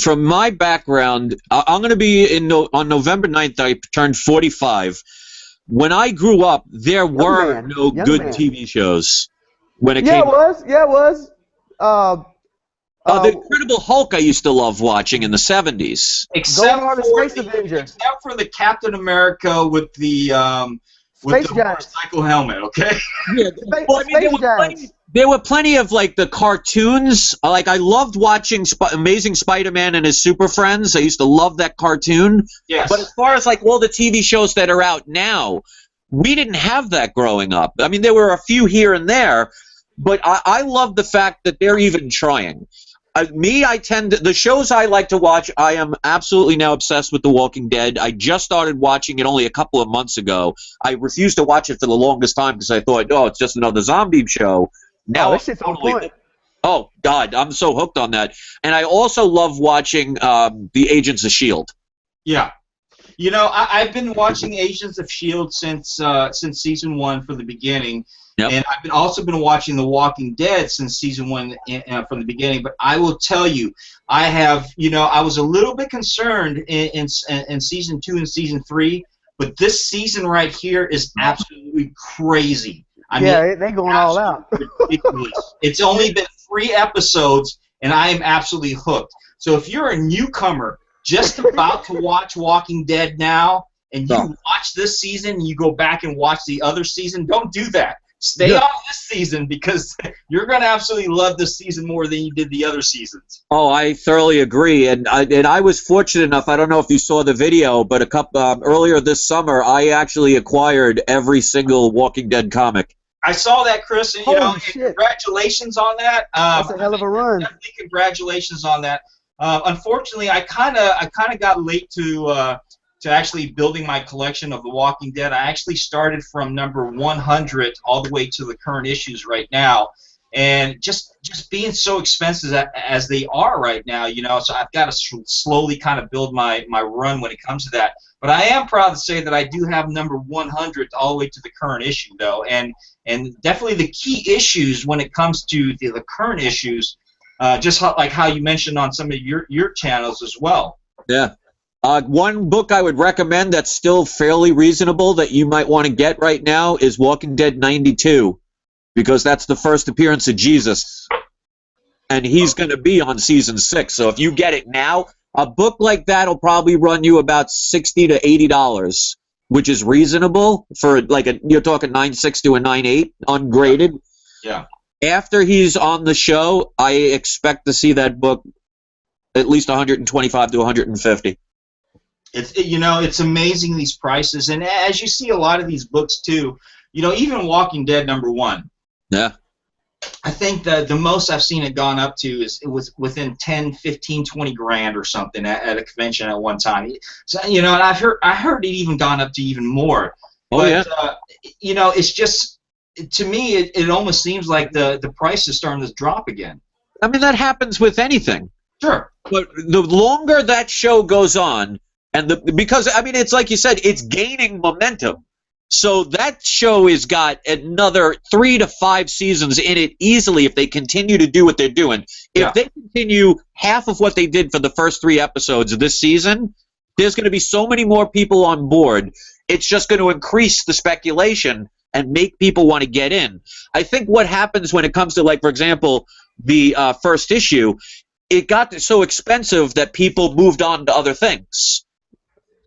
from my background, I'm going to be on November 9th, I turned 45. When I grew up, there were no good TV shows when it came. It was. Yeah, it was. The Incredible Hulk I used to love watching in the 70s. Except for the Captain America with the motorcycle helmet, okay? Yeah. Well, I mean, there were plenty of, like, the cartoons. Like, I loved watching Amazing Spider-Man and his Super Friends. I used to love that cartoon. Yes. But as far as, like, all the TV shows that are out now, we didn't have that growing up. I mean, there were a few here and there, but I love the fact that they're even trying. The shows I like to watch, I am absolutely now obsessed with The Walking Dead. I just started watching it only a couple of months ago. I refused to watch it for the longest time because I thought, oh, it's just another zombie show. Now this shit's on point. Oh, God, I'm so hooked on that. And I also love watching the Agents of S.H.I.E.L.D. Yeah. You know, I've been watching Agents of S.H.I.E.L.D. since season 1 from the beginning. Yep. And I've also been watching The Walking Dead since season 1 from the beginning. But I will tell you, I was a little bit concerned in season 2 and season 3, but this season right here is absolutely crazy. I mean, they're going all out. Ridiculous. It's only been 3 episodes, and I am absolutely hooked. So if you're a newcomer just about to watch Walking Dead now, and you watch this season, and you go back and watch the other season, don't do that. Stay on this season because you're going to absolutely love this season more than you did the other seasons. Oh, I thoroughly agree. And I was fortunate enough, I don't know if you saw the video, but earlier this summer, I actually acquired every single Walking Dead comic. I saw that, Chris, and, congratulations on that. That's a hell of a run. Definitely congratulations on that. Unfortunately, I kind of got late to to actually building my collection of The Walking Dead. I actually started from number 100 all the way to the current issues right now. And just being so expensive as they are right now, you know, so I've got to slowly kind of build my run when it comes to that. But I am proud to say that I do have number 100 all the way to the current issue, though, and definitely the key issues when it comes to the current issues, just like how you mentioned on some of your channels as well. Yeah. One book I would recommend that's still fairly reasonable that you might want to get right now is Walking Dead 92. Because that's the first appearance of Jesus, and he's going to be on season 6. So if you get it now, a book like that will probably run you about $60 to $80, which is reasonable for like you're talking 9.6 to a 9.8 ungraded. Yeah. After he's on the show, I expect to see that book at least 125 to 150. It's amazing, these prices, and as you see a lot of these books too, you know, even Walking Dead number 1. Yeah. I think the most I've seen it gone up to is it was within 10, 15, 20 grand or something at a convention at one time. So, you know, and I heard it even gone up to even more. Oh, but, yeah. You know, it's just, to me, it almost seems like the price is starting to drop again. I mean, that happens with anything. Sure. But the longer that show goes on, because, I mean, it's like you said, it's gaining momentum. So that show has got another 3 to 5 seasons in it easily if they continue to do what they're doing. If they continue half of what they did for the first 3 episodes of this season, there's going to be so many more people on board. It's just going to increase the speculation and make people want to get in. I think what happens when it comes to, like, for example, the first issue, it got so expensive that people moved on to other things.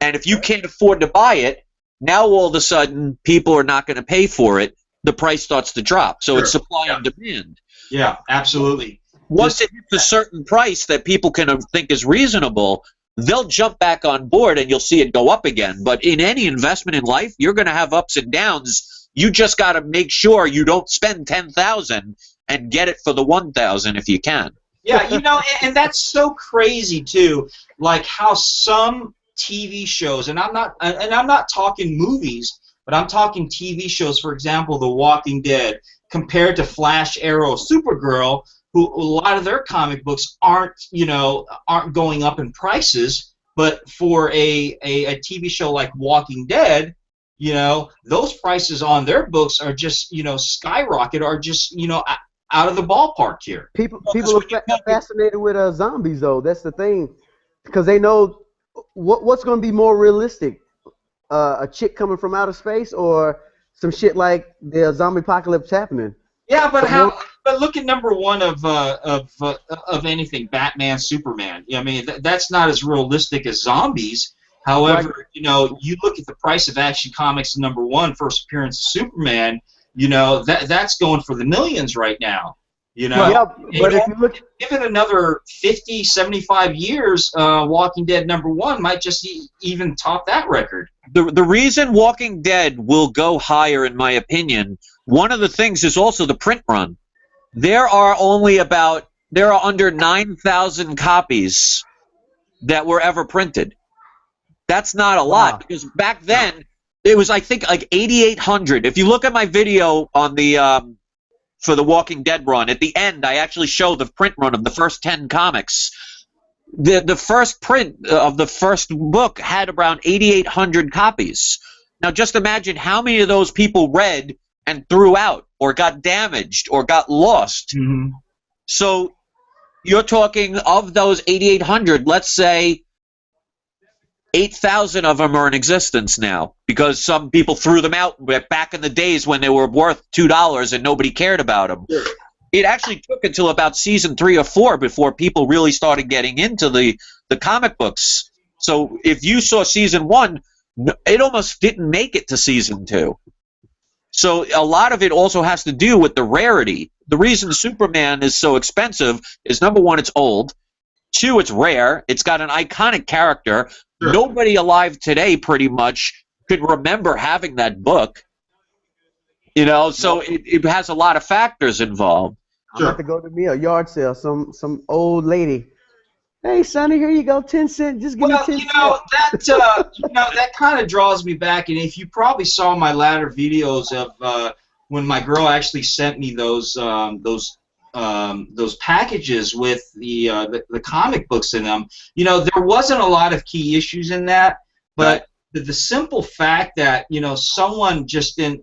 And if you can't afford to buy it, now all of a sudden people are not going to pay for it. The price starts to drop. So it's supply and demand. Yeah, absolutely. Once it hits a certain price that people can think is reasonable, they'll jump back on board and you'll see it go up again. But in any investment in life, you're going to have ups and downs. You just got to make sure you don't spend $10,000 and get it for the $1,000 if you can. Yeah, you know, and that's so crazy too. Like how some TV shows, and I'm not talking movies, but I'm talking TV shows. For example, The Walking Dead, compared to Flash, Arrow, Supergirl, who a lot of their comic books aren't going up in prices, but for a TV show like Walking Dead, you know, those prices on their books are just, you know, skyrocket, are just, you know, out of the ballpark here. People are fascinated with zombies, though. That's the thing, because they know what's going to be more realistic, a chick coming from outer space or some shit like the zombie apocalypse happening. Yeah, but But look at number 1 of anything, Batman, Superman. I mean, that's not as realistic as zombies. However, right. You know, you look at the price of Action Comics number 1, first appearance of Superman. You know, that's going for the millions right now. You know, yeah, but if you look, give it another 50, 75 years, Walking Dead number 1 might just even top that record. The reason Walking Dead will go higher, in my opinion, one of the things is also the print run. There are under 9,000 copies that were ever printed. That's not a lot, because back then it was, I think, like 8,800. If you look at my video on the for the Walking Dead run, at the end I actually show the print run of the first 10 comics. The first print of the first book had around 8,800 copies. Now just imagine how many of those people read and threw out, or got damaged, or got lost. Mm-hmm. So you're talking, of those 8,800, let's say 8,000 of them are in existence now, because some people threw them out back in the days when they were worth $2 and nobody cared about them. Sure. It actually took until about season 3 or 4 before people really started getting into the comic books. So if you saw season 1, it almost didn't make it to season 2. So a lot of it also has to do with the rarity. The reason Superman is so expensive is, number 1, it's old. 2, it's rare. It's got an iconic character. Sure. Nobody alive today pretty much could remember having that book. You know, so it has a lot of factors involved. I'm about to go to me a yard sale. Some old lady Hey, Sonny, here you go, 10 cents. Just give me 10 cents. That kind of draws me back. And if you probably saw my latter videos of when my girl actually sent me those packages with the comic books in them, there wasn't a lot of key issues in that, but the simple fact that someone just didn't,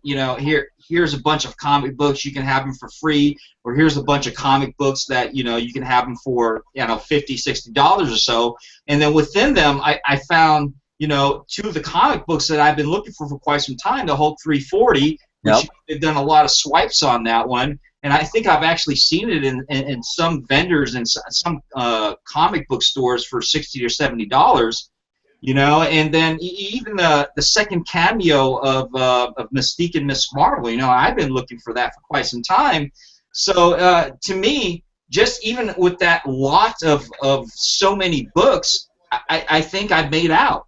here's a bunch of comic books, you can have them for free, or here's a bunch of comic books that you can have them for $50-$60 or so, and then within them I found two of the comic books that I've been looking for quite some time, the Hulk 340, which they've done a lot of swipes on that one, and I think I've actually seen it in some vendors and some comic book stores for $60 or $70. And then even the second cameo of Mystique and Miss Marvel, I've been looking for that for quite some time. So to me, just even with that lot of so many books, I think I've made out,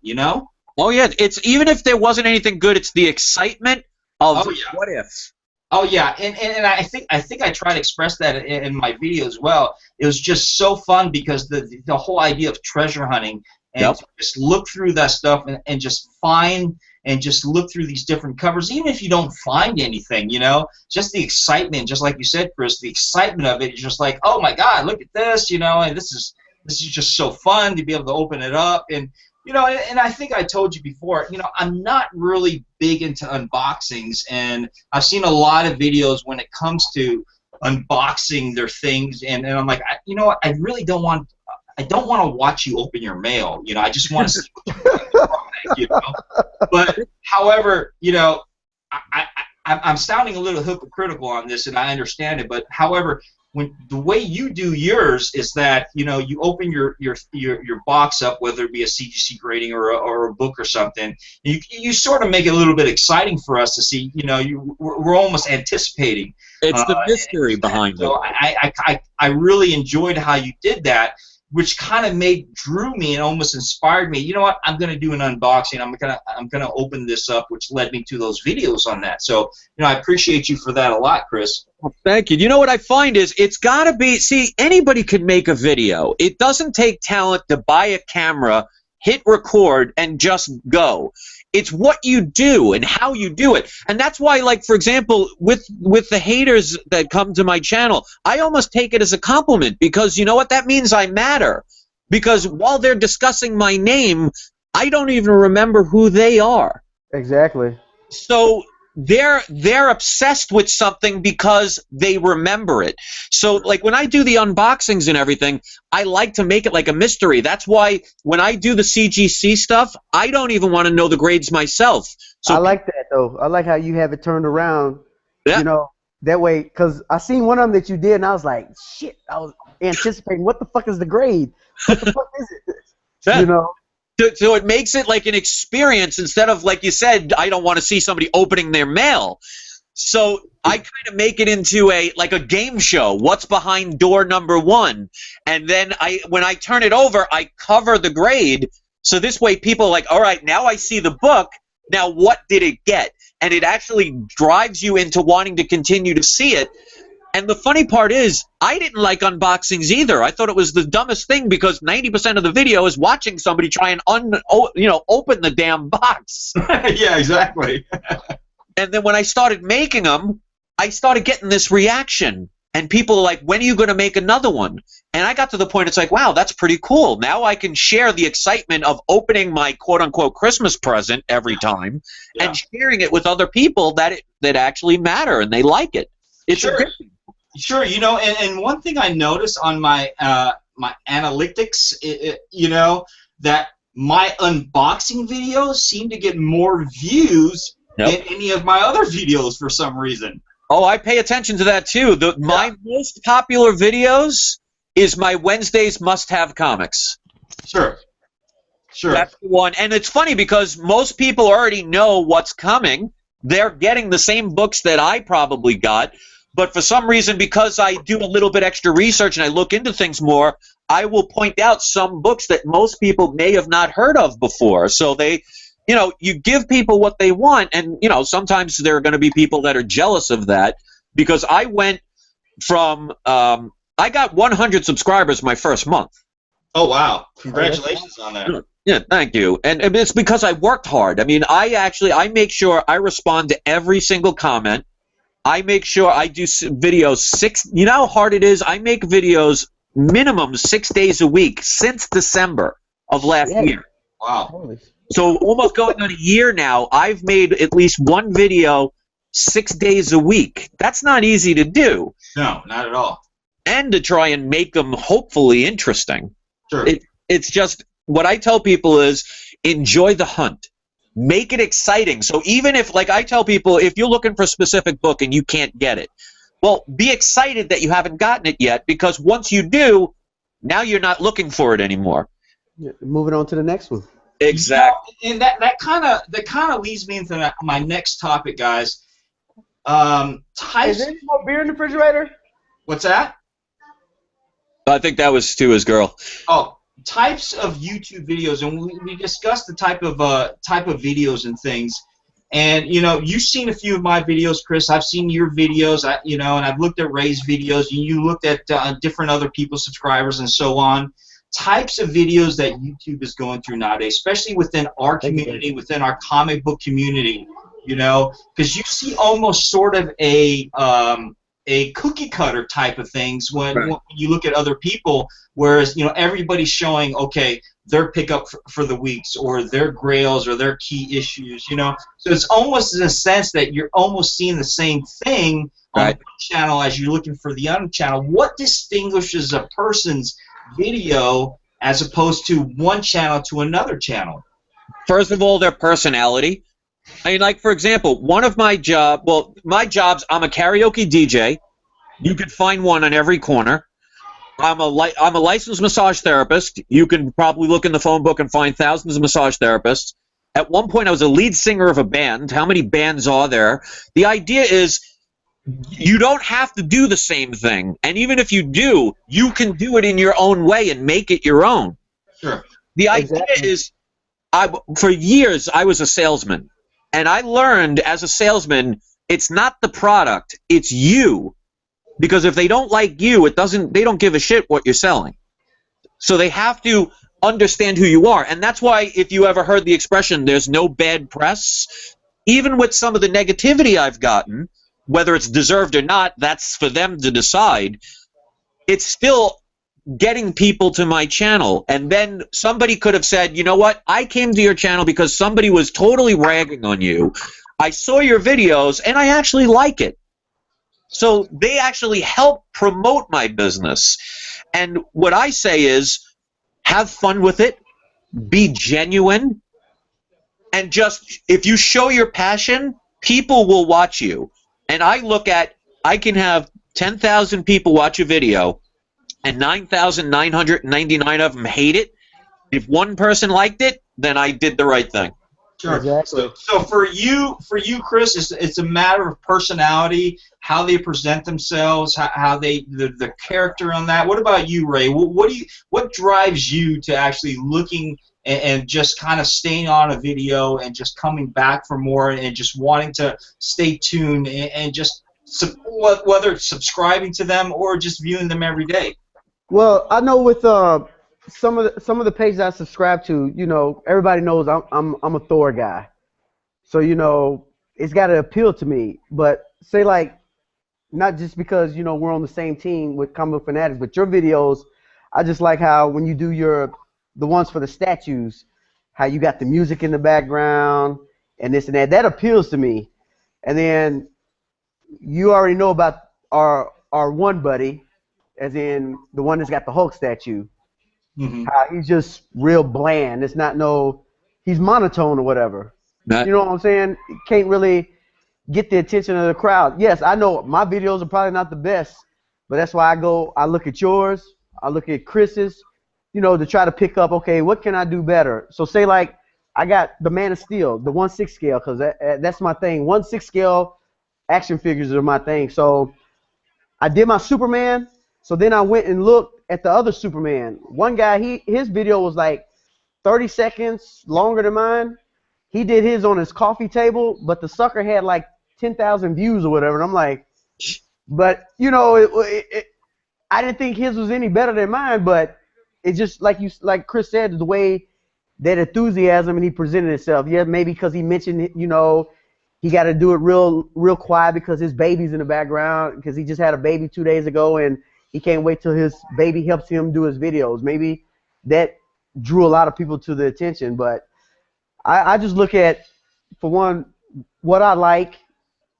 Oh yeah, it's even if there wasn't anything good, it's the excitement of what if. Oh yeah, and I think I try to express that in my video as well. It was just so fun because the whole idea of treasure hunting. And just look through that stuff and just find and just look through these different covers, even if you don't find anything, just the excitement, just like you said, Chris, the excitement of it is just like, oh my God, look at this, and this is just so fun to be able to open it up. And and I think I told you before, I'm not really big into unboxings, and I've seen a lot of videos when it comes to unboxing their things, and I'm like, I really don't want. I don't want to watch you open your mail. I just want to see what you're doing, But however, I'm sounding a little hypocritical on this, and I understand it. But however, when the way you do yours is that you open your box up, whether it be a CGC grading or a book or something, you sort of make it a little bit exciting for us to see. We're almost anticipating. It's the mystery behind it. So I really enjoyed how you did that, which kind of drew me and almost inspired me. You know what? I'm gonna do an unboxing. I'm gonna open this up, which led me to those videos on that. So I appreciate you for that a lot, Chris. Well, thank you. You know what I find is it's got to be. See, anybody can make a video. It doesn't take talent to buy a camera, hit record, and just go. It's what you do and how you do it. And that's why, like, for example, with the haters that come to my channel, I almost take it as a compliment because you know what? That means I matter. Because while they're discussing my name, I don't even remember who they are. Exactly. So they're obsessed with something because they remember it. So like when I do the unboxings and everything, I like to make it like a mystery. That's why when I do the CGC stuff, I don't even want to know the grades myself. So I like that though. I like how you have it turned around. Yeah. That way, because I seen one of them that you did, and I was like, shit, I was anticipating, what the fuck is the grade? What the fuck is it? Yeah. So it makes it like an experience instead of, like you said, I don't want to see somebody opening their mail. So I kind of make it into like a game show. What's behind door number 1? And then when I turn it over, I cover the grade. So this way people are like, all right, now I see the book. Now what did it get? And it actually drives you into wanting to continue to see it. And the funny part is, I didn't like unboxings either. I thought it was the dumbest thing because 90% of the video is watching somebody try and open the damn box. Yeah, exactly. And then when I started making them, I started getting this reaction. And people are like, when are you going to make another one? And I got to the point, it's like, wow, that's pretty cool. Now I can share the excitement of opening my quote-unquote Christmas present every time and sharing it with other people that actually matter and they like it. It's sure. a good thing. Sure, and one thing I noticed on my my analytics, that my unboxing videos seem to get more views than any of my other videos for some reason. Oh, I pay attention to that too. My most popular videos is my Wednesdays must-have comics. Sure. That's the one, and it's funny because most people already know what's coming. They're getting the same books that I probably got. But for some reason, because I do a little bit extra research and I look into things more, I will point out some books that most people may have not heard of before. So you give people what they want, and sometimes there are going to be people that are jealous of that. Because I went from I got 100 subscribers my first month. Oh wow! Congratulations on that. Yeah, thank you. And it's because I worked hard. I mean, I make sure I respond to every single comment. I make sure I do videos you know how hard it is? I make videos minimum 6 days a week since December of last year. Wow. So almost going on a year now, I've made at least one video 6 days a week. That's not easy to do. No, not at all. And to try and make them hopefully interesting. Sure. It's just, what I tell people is, enjoy the hunt. Make it exciting. So even if, like I tell people, if you're looking for a specific book and you can't get it, well, be excited that you haven't gotten it yet, because once you do, now you're not looking for it anymore. Yeah, moving on to the next one. Exactly. You know, and that kind of leads me into my next topic, guys. Is there any more beer in the refrigerator? What's that? I think that was to his girl. Oh, types of YouTube videos, and we discussed the type of videos and things. And you know, you've seen a few of my videos, Chris. I've seen your videos. And I've looked at Ray's videos, and you looked at different other people's subscribers and so on. Types of videos that YouTube is going through nowadays, especially within our community, within our comic book community. You know, because you see almost sort of a cookie cutter type of things when you look at other people, whereas everybody's showing their pickup for the weeks or their grails or their key issues, so it's almost in a sense that you're almost seeing the same thing on one channel as you're looking for the other channel. What distinguishes a person's video as opposed to one channel to another channel? First of all, their personality. I mean, like, for example, one of my jobs, I'm a karaoke DJ. You could find one on every corner. I'm a licensed massage therapist. You can probably look in the phone book and find thousands of massage therapists. At one point, I was a lead singer of a band. How many bands are there? The idea is you don't have to do the same thing. And even if you do, you can do it in your own way and make it your own. Sure. The idea is, for years, I was a salesman. And I learned as a salesman, it's not the product, it's you. Because if they don't like you, they don't give a shit what you're selling. So they have to understand who you are. And that's why, if you ever heard the expression, there's no bad press, even with some of the negativity I've gotten, whether it's deserved or not, that's for them to decide, it's still getting people to my channel. And then somebody could have said, you know what, I came to your channel because somebody was totally ragging on you. I saw your videos and I actually like it. So they actually help promote my business. And what I say is, have fun with it, be genuine, and just, if you show your passion, people will watch you. And I can have 10,000 people watch a video, and 9,999 of them hate it. If one person liked it, then I did the right thing. Sure. Exactly. So for you, Chris, it's a matter of personality, how they present themselves, how the character on that. What about you, Ray? What drives you to actually looking and just kind of staying on a video and just coming back for more and just wanting to stay tuned and just whether it's subscribing to them or just viewing them every day? Well, I know with some of the pages I subscribe to, everybody knows I'm a Thor guy, so it's got to appeal to me. But say, like, not just because we're on the same team with Comic Book Fanatics, but your videos, I just like how when you do the ones for the statues, how you got the music in the background and this and that. That appeals to me. And then you already know about our one buddy, as in the one that's got the Hulk statue. Mm-hmm. He's just real bland. It's not he's monotone or whatever. You know what I'm saying? Can't really get the attention of the crowd. Yes, I know my videos are probably not the best, but that's why I look at yours, I look at Chris's, to try to pick up, okay, what can I do better? So say, like, I got the Man of Steel, the 1/6 scale, because that's my thing. 1/6 scale action figures are my thing. So I did my Superman, so then I went and looked at the other Superman. One guy, his video was like 30 seconds longer than mine. He did his on his coffee table, but the sucker had like 10,000 views or whatever. And I'm like, but I didn't think his was any better than mine, but it's just like Chris said, the way that enthusiasm and he presented himself. Yeah, maybe because he mentioned, you know, he got to do it real quiet because his baby's in the background because he just had a baby 2 days ago and he can't wait till his baby helps him do his videos. Maybe that drew a lot of people to the attention. But I just look at, for one, what I like,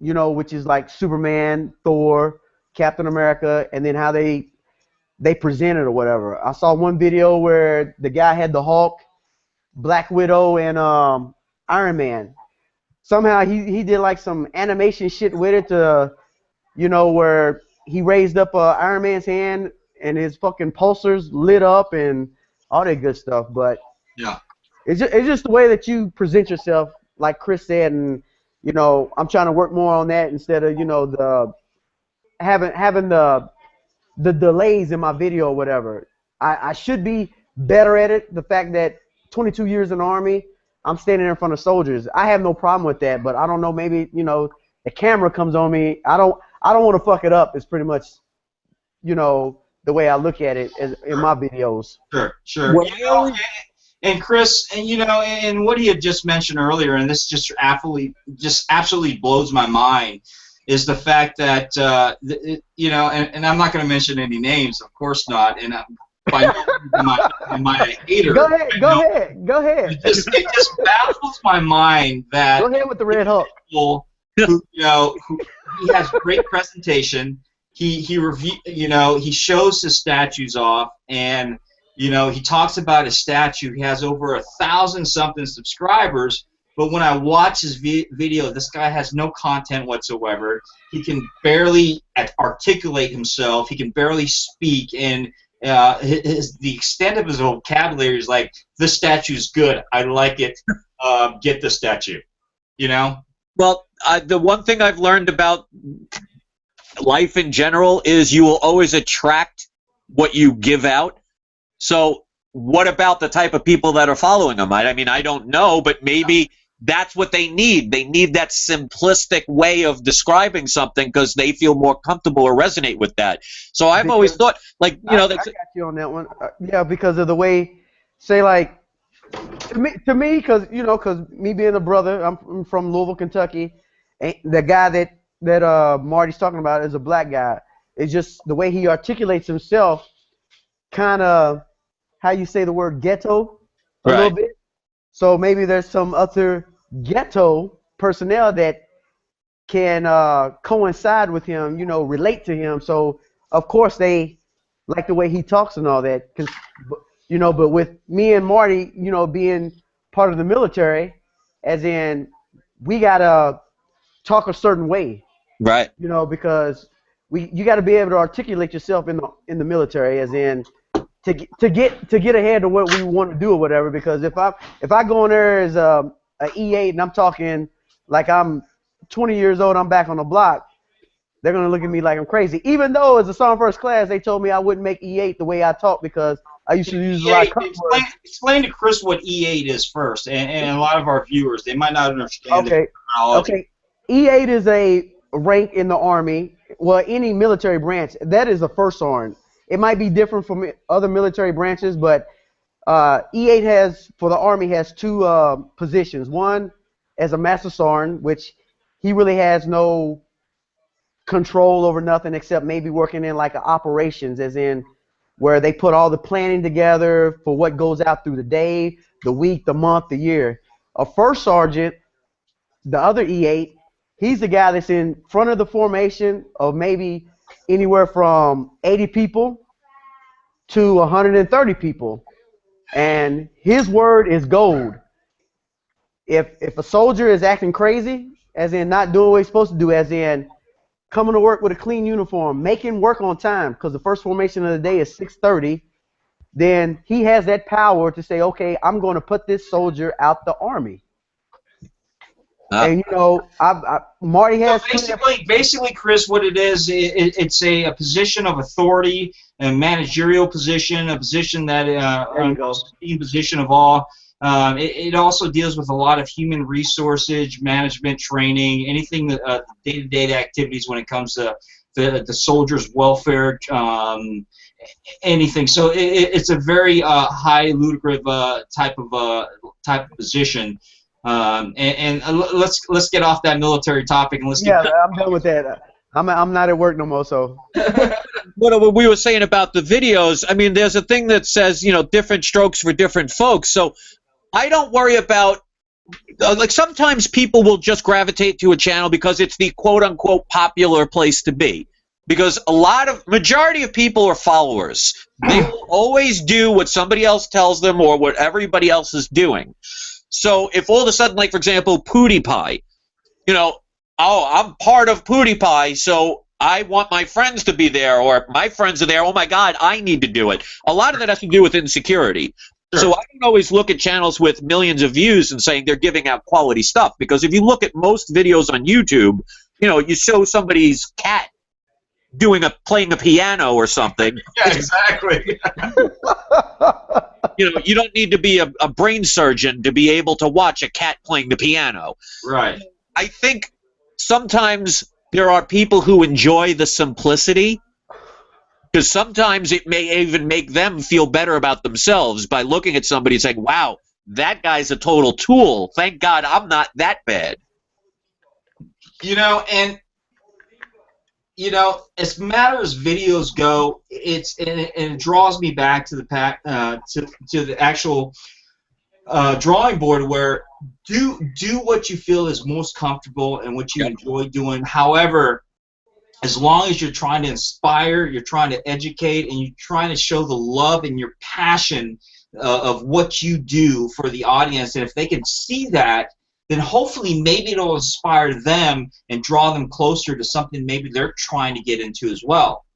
you know, which is like Superman, Thor, Captain America, and then how they present it or whatever. I saw one video where the guy had the Hulk, Black Widow, and Iron Man. Somehow he did like some animation shit with it to, you know, where he raised up Iron Man's hand and his fucking pulsars lit up and all that good stuff. But yeah, it's just the way that you present yourself, like Chris said, and you know, I'm trying to work more on that instead of, you know, the having the delays in my video or whatever. I should be better at it. The fact that 22 years in the Army, I'm standing in front of soldiers. I have no problem with that, but I don't know, maybe, you know, the camera comes on me. I don't want to fuck it up. It's pretty much, you know, the way I look at it in my videos. Sure. Well, you know, and Chris, and you know, and what he had just mentioned earlier, and this just absolutely blows my mind, is the fact that you know, and I'm not going to mention any names, of course not, and by no means am I a hater. Go ahead. It just baffles my mind that Go ahead with the Red Hulk. People who, you know, he has great presentation. He review, you know, he shows his statues off, and you know, he talks about his statue. He has over 1,000-something subscribers. But when I watch his video, this guy has no content whatsoever. He can barely articulate himself. He can barely speak, and the extent of his vocabulary is like, "This statue's good. I like it. Get the statue." You know. Well, the one thing I've learned about life in general is you will always attract what you give out. So what about the type of people that are following him? I mean, I don't know, but maybe that's what they need. They need that simplistic way of describing something because they feel more comfortable or resonate with that. So I've always thought, like, you know, I got you on that one. Yeah, because of the way, say, like, to me, because, you know, because me being a brother, I'm from Louisville, Kentucky, and the guy that Marty's talking about is a black guy. It's just the way he articulates himself, kind of, how you say the word ghetto a little bit. So maybe there's some other ghetto personnel that can coincide with him, you know, relate to him. So of course they like the way he talks and all that, you know. But with me and Marty, you know, being part of the military, as in we gotta talk a certain way, right? You know, because you got to be able to articulate yourself in the military, as in to get ahead of what we want to do or whatever. Because if I go in there as a E8 and I'm talking like I'm 20 years old, I'm back on the block, they're gonna look at me like I'm crazy. Even though as a Sergeant First Class, they told me I wouldn't make E8 the way I talk because I used to use a lot of cuss words. Explain to Chris what E8 is first, and a lot of our viewers, they might not understand. Okay. E8 is a rank in the Army. Well, any military branch. That is a first sergeant. It might be different from other military branches, but E8 has, for the Army, has two positions. One as a master sergeant, which he really has no control over nothing except maybe working in like operations, as in where they put all the planning together for what goes out through the day, the week, the month, the year. A first sergeant, the other E8, he's the guy that's in front of the formation of maybe anywhere from 80 people to 130 people. And his word is gold. If a soldier is acting crazy, as in not doing what he's supposed to do, as in coming to work with a clean uniform, making work on time, because the first formation of the day is 6:30, then he has that power to say, okay, I'm going to put this soldier out the Army. And you know, Marty has basically, Chris, what it is, it's a position of authority, a managerial position, a position that team position of all. It also deals with a lot of human resources, management, training, anything day-to-day activities when it comes to the soldiers' welfare, anything. So it's a very high lucrative type of position. And let's get off that military topic and let's get. Yeah, I'm done with that. I'm not at work no more, so. What we were saying about the videos, I mean, there's a thing that says, you know, different strokes for different folks. So I don't worry about, like, sometimes people will just gravitate to a channel because it's the quote-unquote popular place to be. Because majority of people are followers. They will always do what somebody else tells them or what everybody else is doing. So if all of a sudden, like, for example, PewDiePie, you know, oh, I'm part of PewDiePie, so I want my friends to be there, or if my friends are there, oh my God, I need to do it. A lot of that has to do with insecurity. Sure. So I don't always look at channels with millions of views and saying they're giving out quality stuff, because if you look at most videos on YouTube, you know, you show somebody's cat playing a piano or something. Yeah, exactly. You know, you don't need to be a brain surgeon to be able to watch a cat playing the piano. Right. I think sometimes there are people who enjoy the simplicity, because sometimes it may even make them feel better about themselves by looking at somebody and saying, wow, that guy's a total tool. Thank God I'm not that bad. You know, and you know, as matter as videos go, it draws me back to the actual drawing board, where do what you feel is most comfortable and what you enjoy doing. However, as long as you're trying to inspire, you're trying to educate, and you're trying to show the love and your passion of what you do for the audience, and if they can see that, then hopefully maybe it'll inspire them and draw them closer to something maybe they're trying to get into as well.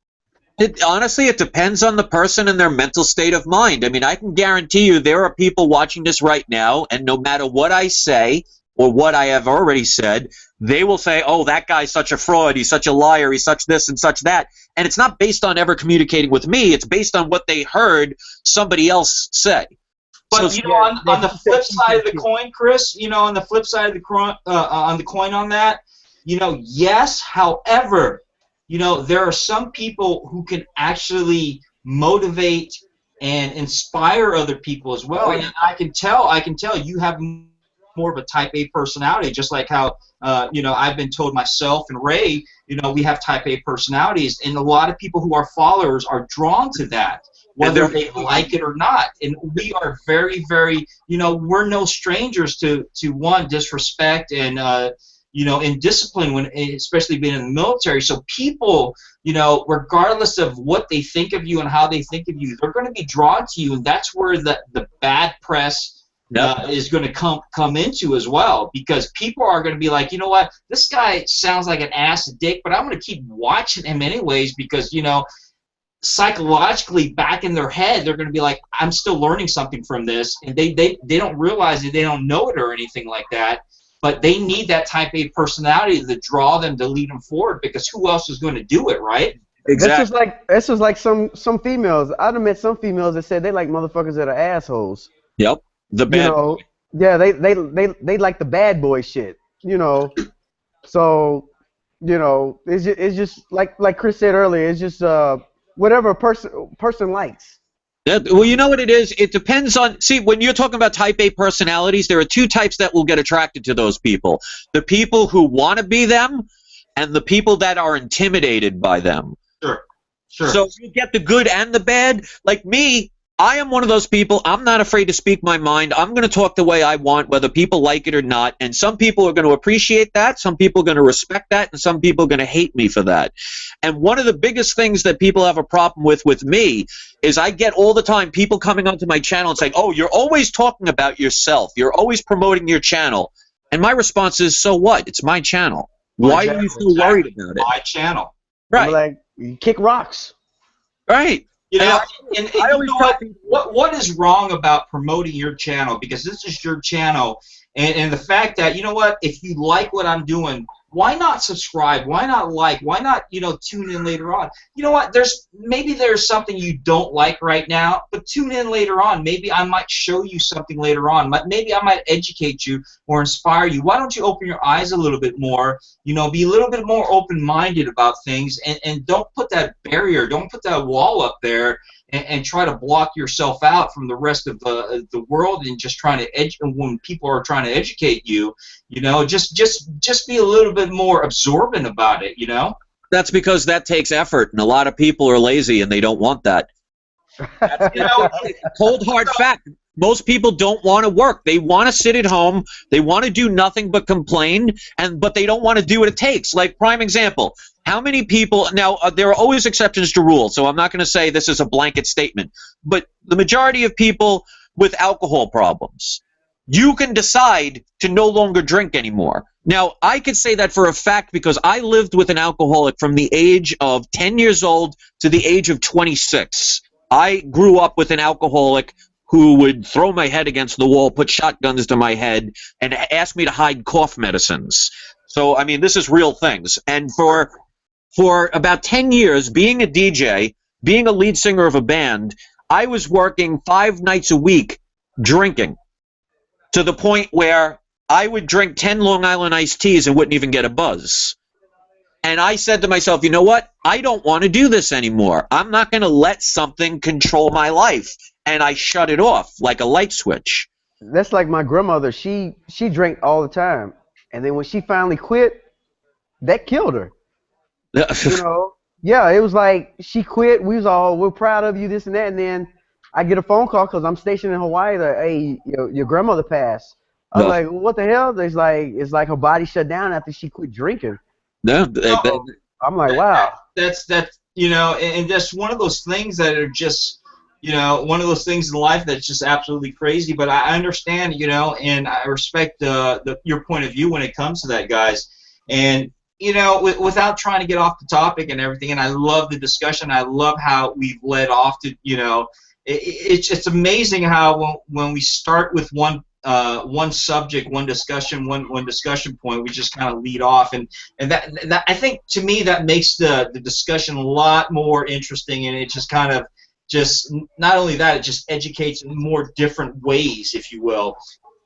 Honestly, it depends on the person and their mental state of mind. I mean, I can guarantee you there are people watching this right now, and no matter what I say or what I have already said, they will say, oh, that guy's such a fraud, he's such a liar, he's such this and such that. And it's not based on ever communicating with me, it's based on what they heard somebody else say. But you know, on the flip side of the coin, Chris, you know, on the flip side of the coin, on that, you know, yes. However, you know, there are some people who can actually motivate and inspire other people as well. And I can tell you have more of a type A personality, just like how you know, I've been told myself and Ray, you know, we have type A personalities, and a lot of people who are followers are drawn to that, whether they like it or not. And we are very, very, you know, we're no strangers to one, disrespect and you know, indiscipline, when especially being in the military. So people, you know, regardless of what they think of you and how they think of you, they're going to be drawn to you, and that's where the bad press is going to come into as well, because people are going to be like, you know what, this guy sounds like an ass dick, but I'm going to keep watching him anyways, because, you know, psychologically back in their head they're going to be like, I'm still learning something from this, and they don't realize it, they don't know it or anything like that, but they need that type A personality to draw them, to lead them forward, because who else is going to do it, right? Exactly. That's just like some females. I've met some females that said they like motherfuckers that are assholes. Yep. The bad. You know, yeah, they like the bad boy shit. You know, so you know, it's just like Chris said earlier. It's just whatever a person likes. Well, you know what it is? It depends on... See, when you're talking about type A personalities, there are two types that will get attracted to those people. The people who want to be them, and the people that are intimidated by them. Sure. Sure. So you get the good and the bad. Like me, I am one of those people. I'm not afraid to speak my mind. I'm going to talk the way I want, whether people like it or not. And some people are going to appreciate that. Some people are going to respect that. And some people are going to hate me for that. And one of the biggest things that people have a problem with me is I get all the time people coming onto my channel and saying, oh, you're always talking about yourself. You're always promoting your channel. And my response is, so what? It's my channel. Why are you so worried about it? My channel. Right. I'm like, you kick rocks. Right. You know, and I always tell people, what is wrong about promoting your channel? Because this is your channel, and the fact that, you know what, if you like what I'm doing, why not subscribe? Why not like? Why not, tune in later on? You know what? Maybe there's something you don't like right now, but tune in later on. Maybe I might show you something later on. Maybe I might educate you or inspire you. Why don't you open your eyes a little bit more? Be a little bit more open-minded about things, and don't put that barrier, don't put that wall up there, and try to block yourself out from the rest of the world, and just trying to when people are trying to educate you, just be a little bit more absorbent about it, That's because that takes effort, and a lot of people are lazy and they don't want that. That's, cold hard fact. Most people don't want to work. They want to sit at home. They want to do nothing but complain, but they don't want to do what it takes. Like, prime example, how many people, now there are always exceptions to rules, so I'm not going to say this is a blanket statement, but the majority of people with alcohol problems, you can decide to no longer drink anymore. Now, I could say that for a fact because I lived with an alcoholic from the age of 10 years old to the age of 26. I grew up with an alcoholic who would throw my head against the wall, put shotguns to my head, and ask me to hide cough medicines. So, I mean, this is real things. And for about 10 years, being a DJ, being a lead singer of a band, I was working 5 nights a week drinking, to the point where I would drink 10 Long Island iced teas and wouldn't even get a buzz. And I said to myself, you know what? I don't want to do this anymore. I'm not going to let something control my life. And I shut it off like a light switch. That's like my grandmother. She drank all the time. And then when she finally quit, that killed her. Yeah, it was like she quit. We're proud of you, this and that. And then I get a phone call because I'm stationed in Hawaii that, hey, your grandmother passed. I was like, what the hell? It's like her body shut down after she quit drinking. I'm like, wow. That's and that's one of those things that are just, one of those things in life that's just absolutely crazy. But I understand, and I respect your point of view when it comes to that, guys. And without trying to get off the topic and everything, and I love the discussion. I love how we've led off to, it's amazing how when we start with one subject, one discussion point, we just kind of lead off, and that I think, to me, that makes the discussion a lot more interesting, and it just kind of not only that, it just educates in more different ways, if you will.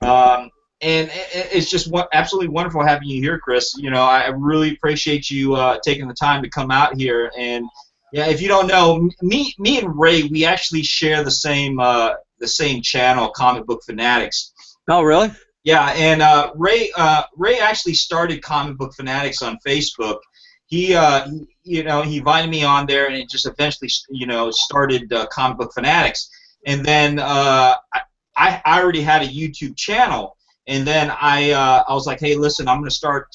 And it's just absolutely wonderful having you here, Chris. I really appreciate you taking the time to come out here. And yeah, if you don't know, me and Ray, we actually share the same channel, Comic Book Fanatics. Oh, really? Yeah, and Ray actually started Comic Book Fanatics on Facebook. He invited me on there, and it just eventually started Comic Book Fanatics. And then I already had a YouTube channel. And then I was like, hey, listen, I'm going to start,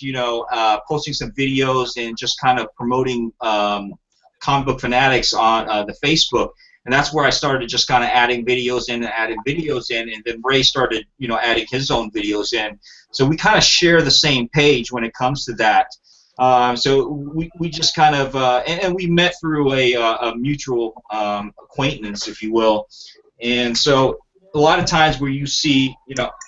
posting some videos and just kind of promoting Comic Book Fanatics on the Facebook. And that's where I started just kind of adding videos in, and then Ray started, adding his own videos in. So we kind of share the same page when it comes to that. So we just kind of, and we met through a mutual acquaintance, if you will. And so a lot of times where you see,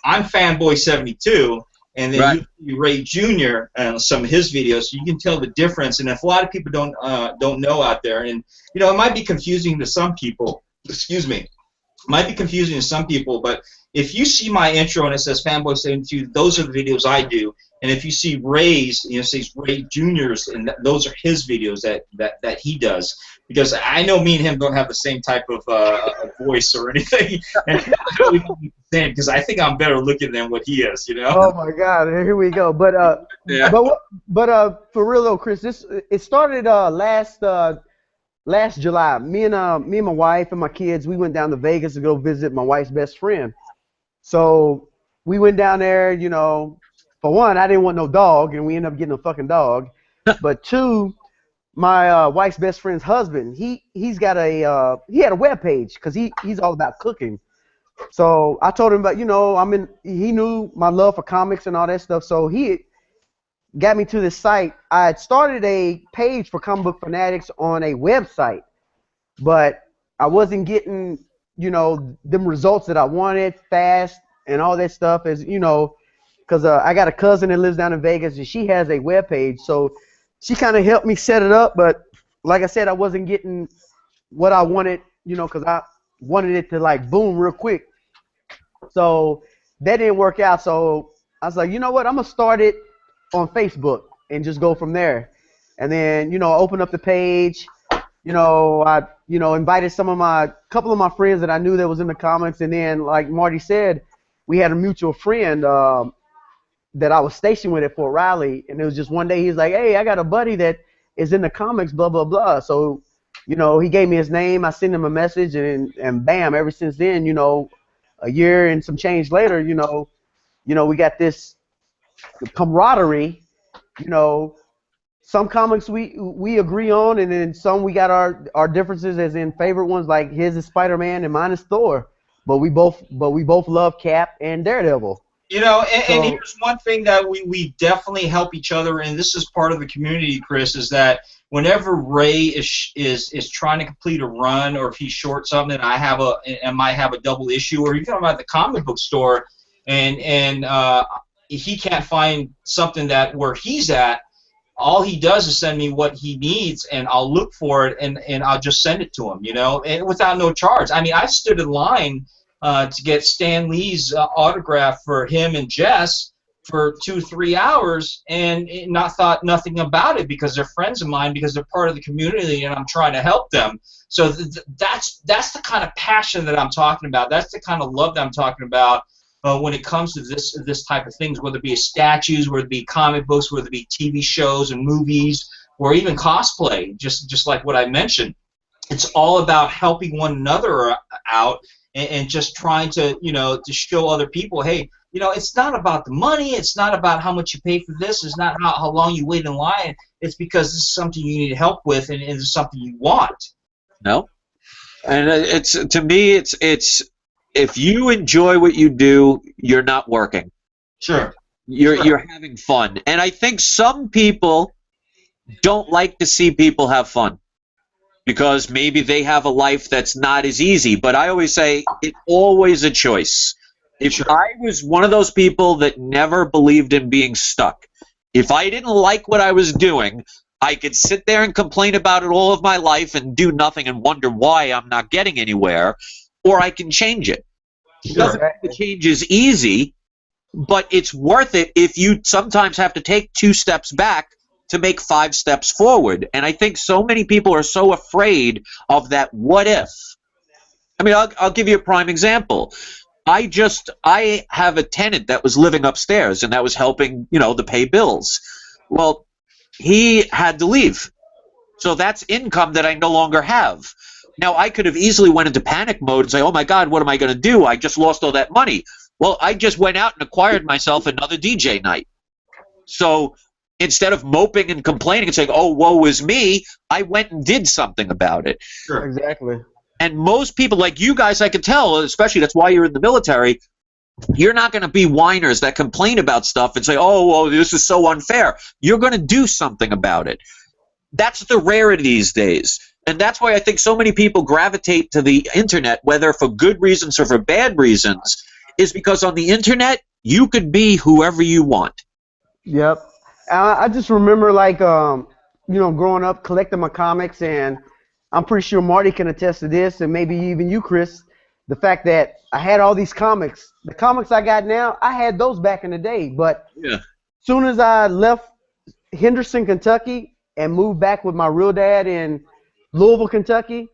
I'm Fanboy72, and then right. You see Ray Jr. and some of his videos, so you can tell the difference. And if a lot of people don't know out there, and it might be confusing to some people. Excuse me, it might be confusing to some people, but if you see my intro and it says Fanboy72, those are the videos I do. And if you see Ray's, it says Ray Jr.'s, and those are his videos that he does. Because I know me and him don't have the same type of voice or anything, because I think I'm better looking than what he is, Oh my God, here we go. But yeah. but for real though, Chris, it started last July. Me and my wife and my kids, we went down to Vegas to go visit my wife's best friend. So we went down there, for one, I didn't want no dog, and we ended up getting a fucking dog. But two, my wife's best friend's husband, he had a web page because he's all about cooking. So I told him about, he knew my love for comics and all that stuff. So he got me to this site. I had started a page for Comic Book Fanatics on a website, but I wasn't getting, them results that I wanted fast and all that stuff. As because I got a cousin that lives down in Vegas, and she has a webpage. So she kind of helped me set it up. But like I said, I wasn't getting what I wanted, you know, because I wanted it to like boom real quick. So that didn't work out. So I was like, you know what? I'm gonna start it on Facebook and just go from there. And then, you know, open up the page. You know, I invited couple of my friends that I knew that was in the comics, and then like Marty said, we had a mutual friend that I was stationed with at Fort Riley, and it was just one day he was like, hey, I got a buddy that is in the comics, blah blah blah. So, you know, he gave me his name. I sent him a message, and bam, ever since then, you know, a year and some change later, you know, we got this camaraderie. You know, some comics we agree on, and then some we got our differences, as in favorite ones, like his is Spider-Man and mine is Thor. But we both love Cap and Daredevil. You know, and here's one thing that we definitely help each other, and this is part of the community, Chris, is that whenever Ray is trying to complete a run, or if he's short something, I might have a double issue, or even I'm at the comic book store, and he can't find something where he's at. All he does is send me what he needs, and I'll look for it, and I'll just send it to him, you know, and without no charge. I mean, I stood in line to get Stan Lee's autograph for him and Jess for 2-3 hours, and not thought nothing about it, because they're friends of mine, because they're part of the community, and I'm trying to help them. So that's the kind of passion that I'm talking about. That's the kind of love that I'm talking about. When it comes to this type of things, whether it be statues, whether it be comic books, whether it be TV shows and movies, or even cosplay, just like what I mentioned, it's all about helping one another out, and just trying to, you know, to show other people, hey, you know, it's not about the money, it's not about how much you pay for this, it's not how long you wait in line, it's because this is something you need help with, and it's something you want. No, and it's, to me, it's if you enjoy what you do, you're not working. Sure. You're having fun. And I think some people don't like to see people have fun, because maybe they have a life that's not as easy. But I always say it's always a choice. If I was one of those people that never believed in being stuck, if I didn't like what I was doing, I could sit there and complain about it all of my life and do nothing and wonder why I'm not getting anywhere, or I can change it. It doesn't mean the change is easy, but it's worth it if you sometimes have to take 2 steps back to make 5 steps forward. And I think so many people are so afraid of that what if. I mean, I'll give you a prime example. I have a tenant that was living upstairs, and that was helping, you know, to pay bills. Well, he had to leave. So that's income that I no longer have. Now, I could have easily went into panic mode and say, oh my God, what am I going to do? I just lost all that money. Well, I just went out and acquired myself another DJ night. So instead of moping and complaining and saying, oh, woe is me, I went and did something about it. Sure. Exactly. And most people, like you guys, I could tell, especially that's why you're in the military, you're not going to be whiners that complain about stuff and say, oh, well, this is so unfair. You're going to do something about it. That's the rarity these days. And that's why I think so many people gravitate to the internet, whether for good reasons or for bad reasons, is because on the internet, you could be whoever you want. Yep. I just remember, like, you know, growing up, collecting my comics, and I'm pretty sure Marty can attest to this, and maybe even you, Chris, the fact that I had all these comics. The comics I got now, I had those back in the day, but as soon as I left Henderson, Kentucky, and moved back with my real dad in Louisville, Kentucky,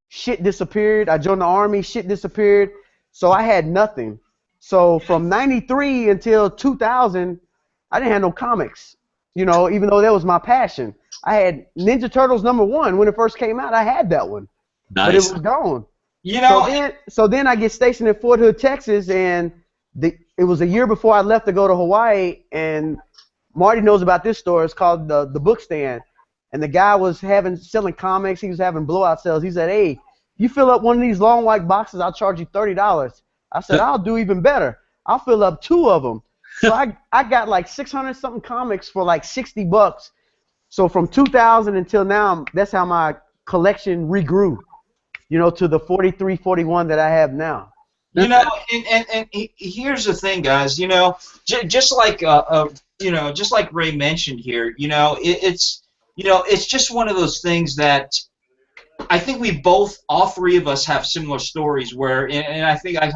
shit disappeared. I joined the Army, shit disappeared, so I had nothing. So from 93 until 2000, I didn't have no comics, you know, even though that was my passion. I had Ninja Turtles #1 when it first came out. I had that one, but it was gone. You know, so then I get stationed in Fort Hood, Texas, and it was a year before I left to go to Hawaii, and Marty knows about this store. It's called the Book Stand. And the guy was selling comics. He was having blowout sales. He said, hey, you fill up one of these long white boxes, I'll charge you $30. I said, I'll do even better. I'll fill up 2 of them. So I got like 600-something comics for like $60. So from 2000 until now, that's how my collection regrew, you know, to the 43, 41 that I have now. You know, and here's the thing, guys. You know, just like just like Ray mentioned here. You know, it's just one of those things that I think we both, all three of us, have similar stories where, and I think I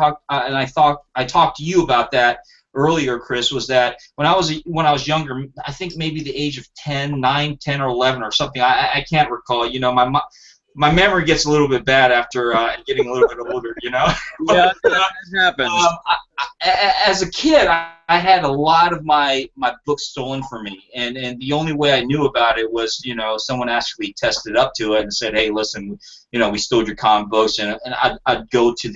talked to you about that earlier, Chris, was that when I was younger, I think maybe the age of 9, 10, or 11 or something. I can't recall. You know, my memory gets a little bit bad after getting a little bit older, you know. Yeah, that happens. As a kid, I had a lot of my books stolen from me, and the only way I knew about it was, you know, someone actually tested up to it and said, hey, listen, you know, we stole your comic books, and I'd go to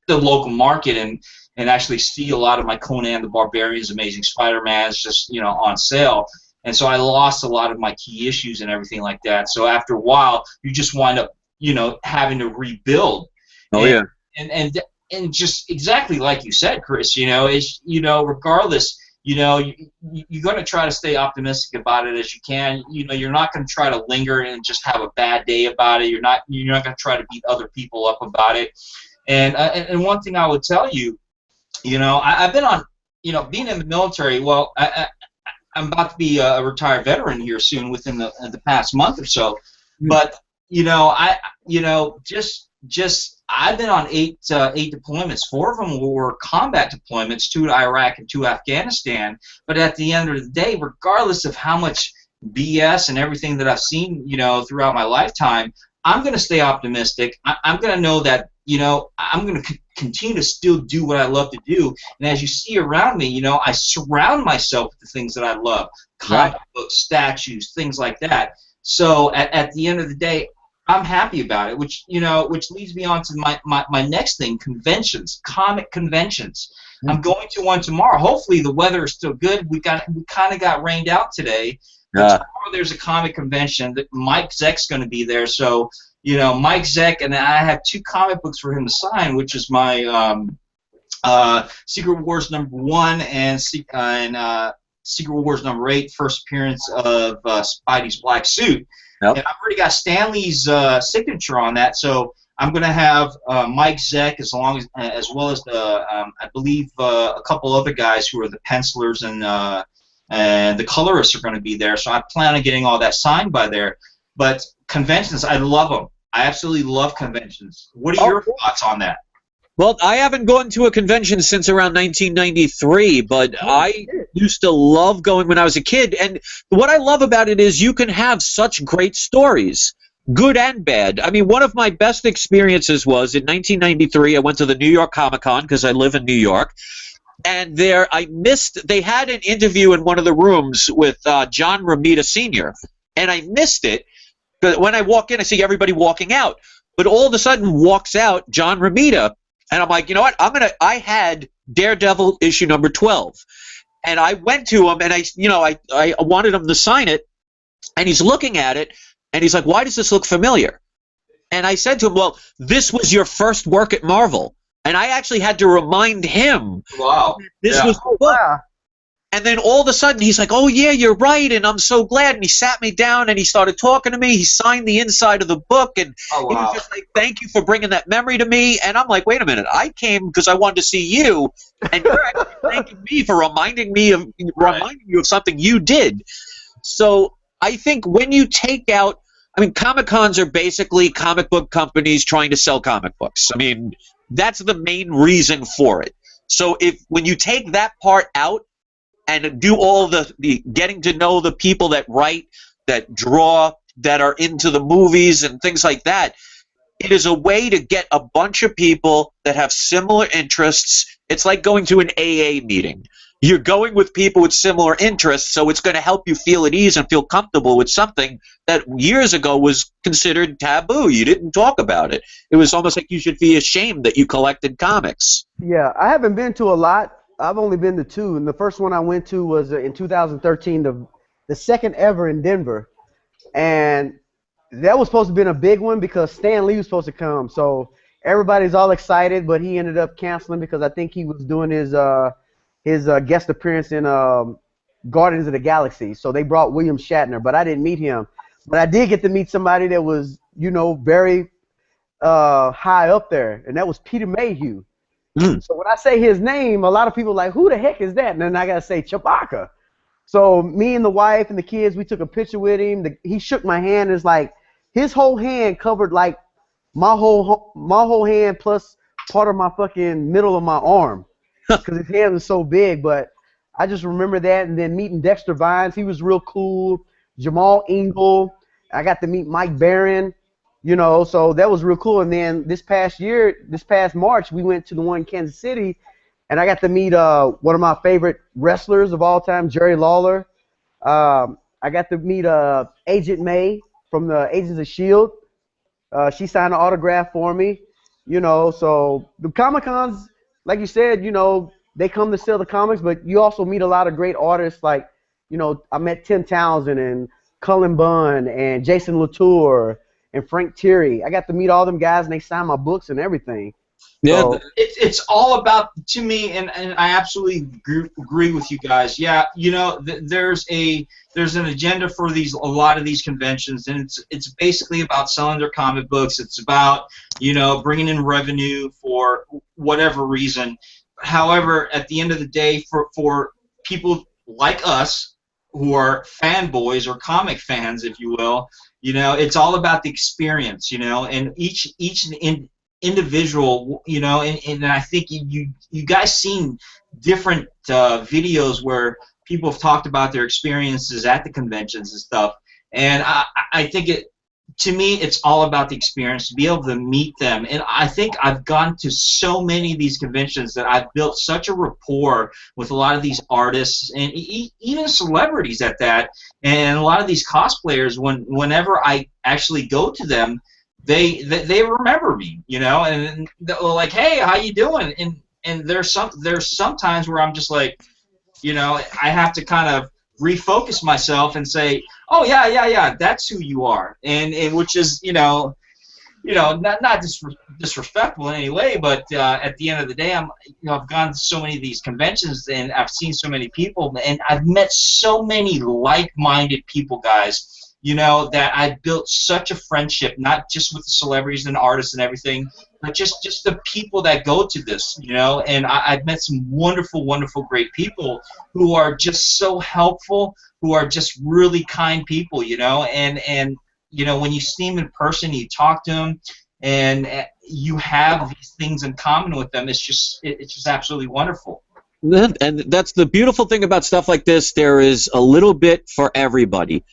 the local market and actually see a lot of my Conan the Barbarian's, Amazing Spider-Man's just, you know, on sale. And so I lost a lot of my key issues and everything like that. So after a while, you just wind up, you know, having to rebuild. Oh, yeah. And just exactly like you said, Chris, you know, regardless, you know, you're going to try to stay optimistic about it as you can. You know, you're not going to try to linger and just have a bad day about it. You're not going to try to beat other people up about it. And one thing I would tell you, you know, I've been on, you know, being in the military. Well, I'm about to be a retired veteran here soon, within the past month or so. But you know, I've been on eight deployments. 4 of them were combat deployments, 2 to Iraq and 2 to Afghanistan. But at the end of the day, regardless of how much BS and everything that I've seen, you know, throughout my lifetime, I'm going to stay optimistic. I'm going to know that, you know, I'm going to continue to still do what I love to do. And as you see around me, you know, I surround myself with the things that I love. Comic books, statues, things like that. So at the end of the day, I'm happy about it, which leads me on to my next thing, conventions, comic conventions. I'm going to one tomorrow. Hopefully the weather is still good. We kind of got rained out today. Tomorrow there's a comic convention that Mike Zeck's going to be there. So, you know, Mike Zeck, and I have 2 comic books for him to sign, which is my Secret Wars #1 and Secret Wars #8, first appearance of Spidey's black suit. Yep. And I've already got Stanley's signature on that, so I'm going to have Mike Zeck as well as I believe a couple other guys who are the pencilers and the colorists are going to be there. So I plan on getting all that signed by there. But conventions, I love them. I absolutely love conventions. What are your thoughts on that? Well, I haven't gone to a convention since around 1993, but I used to love going when I was a kid. And what I love about it is you can have such great stories, good and bad. I mean, one of my best experiences was in 1993. I went to the New York Comic Con because I live in New York. And there they had an interview in one of the rooms with John Romita Sr., and I missed it. But when I walk in, I see everybody walking out. But all of a sudden walks out John Romita, and I'm like, you know what? I had Daredevil issue number 12, and I went to him, and I wanted him to sign it, and he's looking at it, and he's like, why does this look familiar? And I said to him, well, this was your first work at Marvel. And I actually had to remind him. Wow. This was the book. And then all of a sudden he's like, oh, yeah, you're right, and I'm so glad. And he sat me down, and he started talking to me. He signed the inside of the book, and he was just like, thank you for bringing that memory to me. And I'm like, wait a minute. I came because I wanted to see you, and you're actually thanking me for reminding you of something you did. So I think when you take out, I mean, Comic-Cons are basically comic book companies trying to sell comic books. I mean, that's the main reason for it. So when you take that part out and do all the getting to know the people that write, that draw, that are into the movies and things like that, it is a way to get a bunch of people that have similar interests. It's like going to an AA meeting. You're going with people with similar interests, so it's going to help you feel at ease and feel comfortable with something that years ago was considered taboo. You didn't talk about it. It was almost like you should be ashamed that you collected comics. Yeah, I haven't been to a lot. I've only been to 2, and the first one I went to was in 2013, the second ever in Denver. And that was supposed to be a big one because Stan Lee was supposed to come. So everybody's all excited, but he ended up canceling because I think he was doing his guest appearance in Guardians of the Galaxy. So they brought William Shatner, but I didn't meet him. But I did get to meet somebody that was, very high up there, and that was Peter Mayhew. Mm. So when I say his name, a lot of people are like, who the heck is that? And then I gotta say Chewbacca. So me and the wife and the kids, we took a picture with him. He shook my hand. It's like his whole hand covered like my whole hand plus part of my fucking middle of my arm, because his hand was so big. But I just remember that, and then meeting Dexter Vines, he was real cool. Jamal Engel, I got to meet Mike Barron, you know, so that was real cool. And then this past March, we went to the one in Kansas City, and I got to meet one of my favorite wrestlers of all time, Jerry Lawler. I got to meet Agent May from the Agents of S.H.I.E.L.D. She signed an autograph for me, you know. So the Comic-Cons, like you said, you know, they come to sell the comics, but you also meet a lot of great artists. Like, you know, I met Tim Townsend and Cullen Bunn and Jason Latour and Frank Thierry. I got to meet all them guys, and they signed my books and everything. Yeah, So, It's all about, to me, and I absolutely agree with you guys. Yeah, you know, there's an agenda for a lot of these conventions, and it's basically about selling their comic books. It's about, you know, bringing in revenue for whatever reason. However, at the end of the day, for people like us who are fanboys or comic fans, if you will, you know, it's all about the experience, you know, and each individual, you know, and I think you guys seen different videos where people have talked about their experiences at the conventions and stuff, and I think to me, it's all about the experience, to be able to meet them. And I think I've gone to so many of these conventions that I've built such a rapport with a lot of these artists and even celebrities at that. And a lot of these cosplayers, whenever I actually go to them, they remember me, you know, and they're like, hey, how you doing? And there's some times where I'm just like, you know, I have to kind of refocus myself and say, oh yeah, that's who you are, and which is, you know, not disrespectful in any way, but at the end of the day, I've gone to so many of these conventions and I've seen so many people, and I've met so many like-minded people, guys, you know, that I built such a friendship, not just with the celebrities and artists and everything, but just the people that go to this, you know, and I've met some wonderful, wonderful, great people who are just so helpful, who are just really kind people, you know, and you know, when you see them in person, you talk to them, and you have these things in common with them. It's just absolutely wonderful. and that's the beautiful thing about stuff like this. There is a little bit for everybody.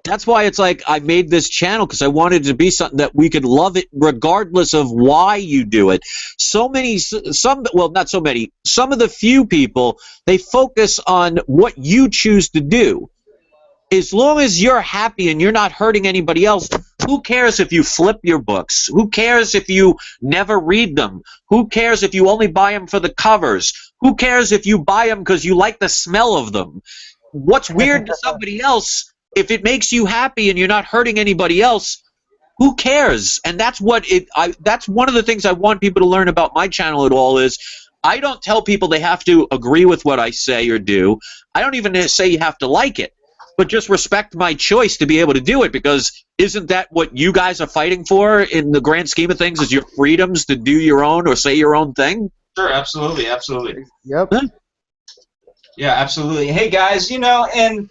That's why it's like I made this channel, because I wanted it to be something that we could love it regardless of why you do it. Some of the few people, they focus on what you choose to do. As long as you're happy and you're not hurting anybody else, who cares if you flip your books? Who cares if you never read them? Who cares if you only buy them for the covers? Who cares if you buy them because you like the smell of them? What's weird to somebody else, if it makes you happy and you're not hurting anybody else, who cares? And that's that's one of the things I want people to learn about my channel at all is I don't tell people they have to agree with what I say or do. I don't even say you have to like it, but just respect my choice to be able to do it, because isn't that what you guys are fighting for in the grand scheme of things, is your freedoms to do your own or say your own thing? Sure, absolutely. yep. Huh? Yeah, absolutely. Hey, guys, you know, and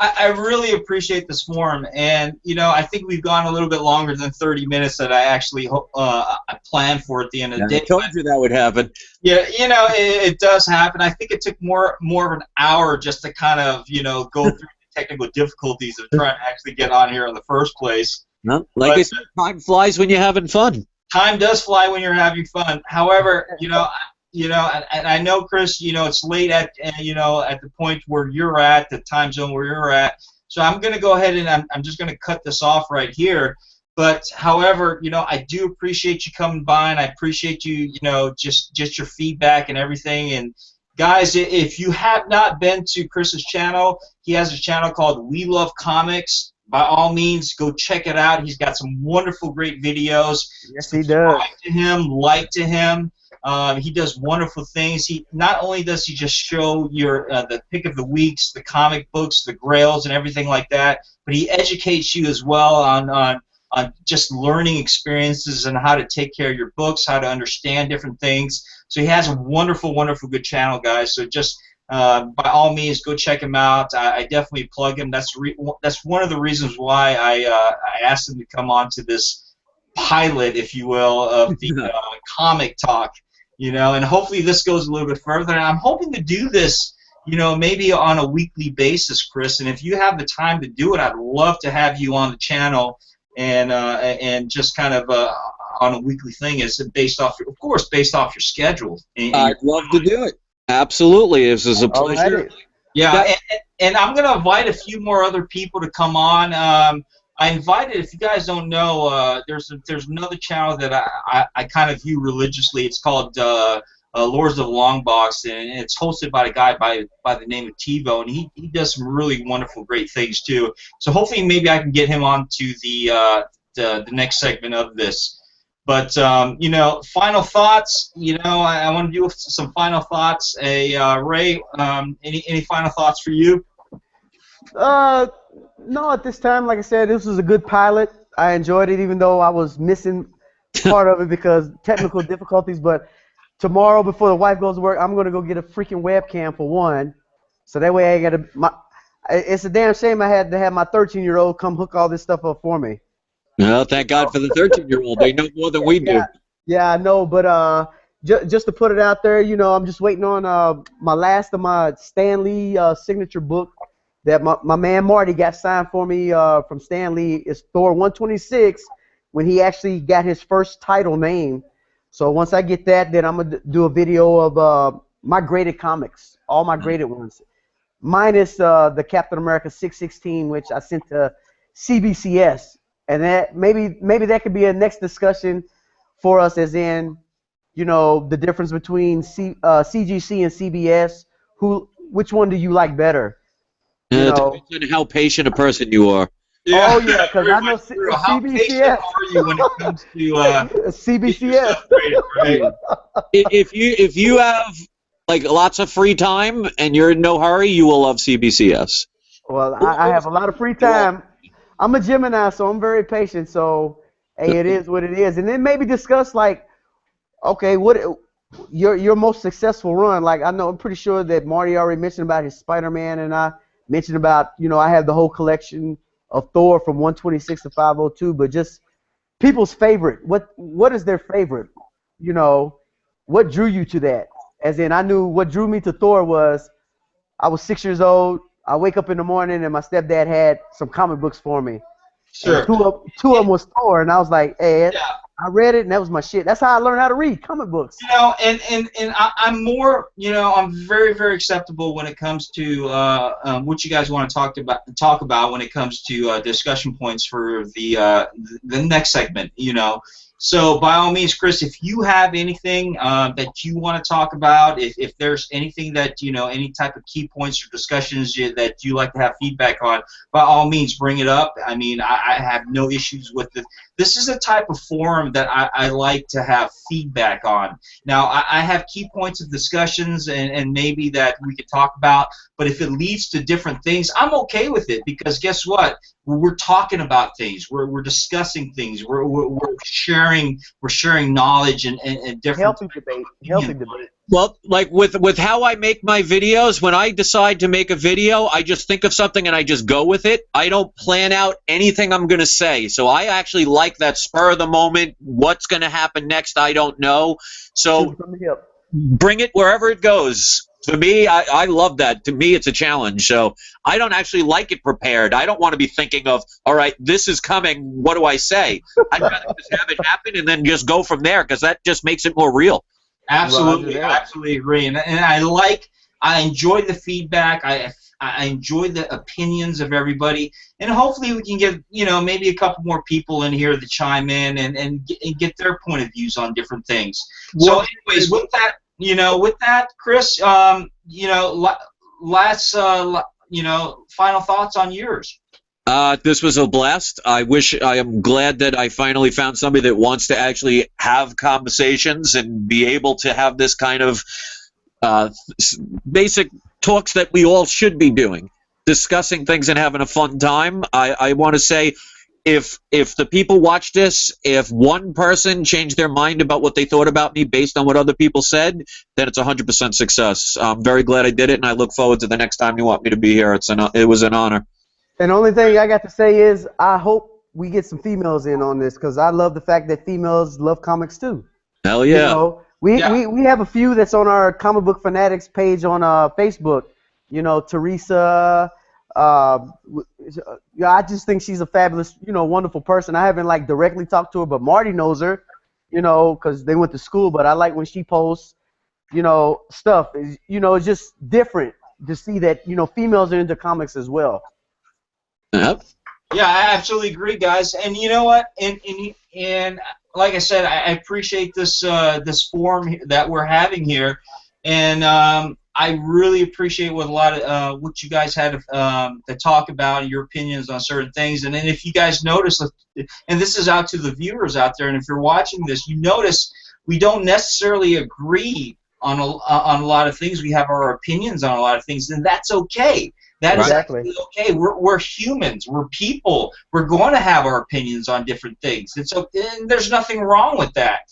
I really appreciate this forum, and you know, I think we've gone a little bit longer than 30 minutes that I actually I planned for at the end of the day. I told you that would happen. Yeah, you know, it does happen. I think it took more of an hour just to kind of, you know, go through the technical difficulties of trying to actually get on here in the first place. No, like I said, time flies when you're having fun. Time does fly when you're having fun. However, you know, and I know, Chris, you know, it's late at the point where you're at, the time zone where you're at. So I'm going to go ahead and I'm just going to cut this off right here. But however, you know, I do appreciate you coming by, and I appreciate you, you know, just your feedback and everything. And guys, if you have not been to Chris's channel, he has a channel called We Love Comics. By all means, go check it out. He's got some wonderful, great videos. Yes, he does. Like to him. He does wonderful things. He not only does he just show your the pick of the weeks, the comic books, the grails, and everything like that, but he educates you as well on just learning experiences and how to take care of your books, how to understand different things. So he has a wonderful, wonderful, good channel, guys. So just by all means, go check him out. I definitely plug him. That's one of the reasons why I asked him to come on to this pilot, if you will, of the comic talk. And hopefully this goes a little bit further. And I'm hoping to do this, maybe on a weekly basis, Chris. And if you have the time to do it, I'd love to have you on the channel and just kind of on a weekly thing. Is based off, of course, based off your schedule. I'd love to do it. Absolutely, this is a pleasure. Yeah, and I'm gonna invite a few more other people to come on. I invited, if you guys don't know, there's another channel that I kind of view religiously. It's called Lords of Longbox, and it's hosted by a guy by the name of TiVo, and he does some really wonderful, great things too. So hopefully, maybe I can get him onto the next segment of this. But final thoughts. I want to do some final thoughts. Ray, any final thoughts for you? No, at this time, like I said, this was a good pilot. I enjoyed it, even though I was missing part of it because technical difficulties. But tomorrow, before the wife goes to work, I'm gonna go get a freaking webcam for one, so that way I got to. It's a damn shame I had to have my 13-year-old come hook all this stuff up for me. Well, thank God for the 13-year-old. They know more than we do. Yeah, I know, but just to put it out there, I'm just waiting on my last of my Stan Lee signature book that my man Marty got signed for me from Stan Lee. Is Thor 126 when he actually got his first title name. So once I get that, then I'm going to do a video of my graded comics, all my graded ones, minus the Captain America 616, which I sent to CBCS. And that maybe that could be a next discussion for us, as in, the difference between CGC and CBS. Which one do you like better? Depends on how patient a person you are. Yeah. Oh yeah, because I know How patient are you when it comes to CBCS? Right? If you have like lots of free time and you're in no hurry, you will love CBCS. Well, I have a lot of free time. I'm a Gemini, so I'm very patient. So, hey, it is what it is. And then maybe discuss like, okay, what your most successful run. Like I'm pretty sure that Marty already mentioned about his Spider-Man, and I mentioned about I have the whole collection of Thor from 126 to 502. But just people's favorite. What is their favorite? What drew you to that? As in, I knew what drew me to Thor was I was 6 years old. I wake up in the morning and my stepdad had some comic books for me. Sure. Two of them was Thor, and I was like, hey, I read it, and that was my shit. That's how I learned how to read comic books. And I'm more, I'm very, very acceptable when it comes to what you guys want to talk about when it comes to discussion points for the next segment, So by all means, Chris, if you have anything that you want to talk about, if there's anything that, any type of key points or discussions that you like to have feedback on, by all means, bring it up. I mean, I have no issues with it. This is a type of forum that I like to have feedback on. Now, I have key points of discussions and maybe that we could talk about, but if it leads to different things, I'm okay with it because guess what? We're talking about things. We're discussing things. We're sharing knowledge and different healthy debate. Well, like with how I make my videos, when I decide to make a video, I just think of something and I just go with it. I don't plan out anything I'm going to say. So I actually like that spur of the moment. What's going to happen next, I don't know. So bring it wherever it goes. For me, I love that. To me, it's a challenge. So I don't actually like it prepared. I don't want to be thinking of, all right, this is coming. What do I say? I'd rather just have it happen and then just go from there because that just makes it more real. Absolutely, absolutely agree. And I enjoy the feedback. I enjoy the opinions of everybody, and hopefully we can get maybe a couple more people in here to chime in and get their point of views on different things. So, anyways, with that, Chris, last final thoughts on yours. This was a blast. I am glad that I finally found somebody that wants to actually have conversations and be able to have this kind of basic talks that we all should be doing, discussing things and having a fun time. I want to say, if the people watch this, if one person changed their mind about what they thought about me based on what other people said, then it's 100% success. I'm very glad I did it, and I look forward to the next time you want me to be here. It was an honor. And the only thing I got to say is I hope we get some females in on this, because I love the fact that females love comics too. Hell yeah. You know, we have a few that's on our Comic Book Fanatics page on Facebook. You know, Teresa. Yeah, I just think she's a fabulous, wonderful person. I haven't directly talked to her, but Marty knows her, because they went to school. But I like when she posts, stuff. It's just different to see that females are into comics as well. Yep. Yeah, I absolutely agree, guys. And you know what? And like I said, I appreciate this this forum that we're having here, and I really appreciate what a lot of what you guys had to talk about, your opinions on certain things. And then if you guys notice, and this is out to the viewers out there, and if you're watching this, you notice we don't necessarily agree on a lot of things. We have our opinions on a lot of things, and that's okay. That is exactly okay. We're humans. We're people. We're going to have our opinions on different things. It's okay, and there's nothing wrong with that.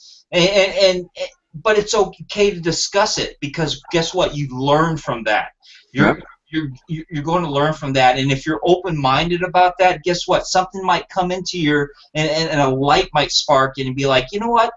But it's okay to discuss it, because guess what? You learn from that. You're going to learn from that, and if you're open-minded about that, guess what? Something might come into your and a light might spark and be like, you know what?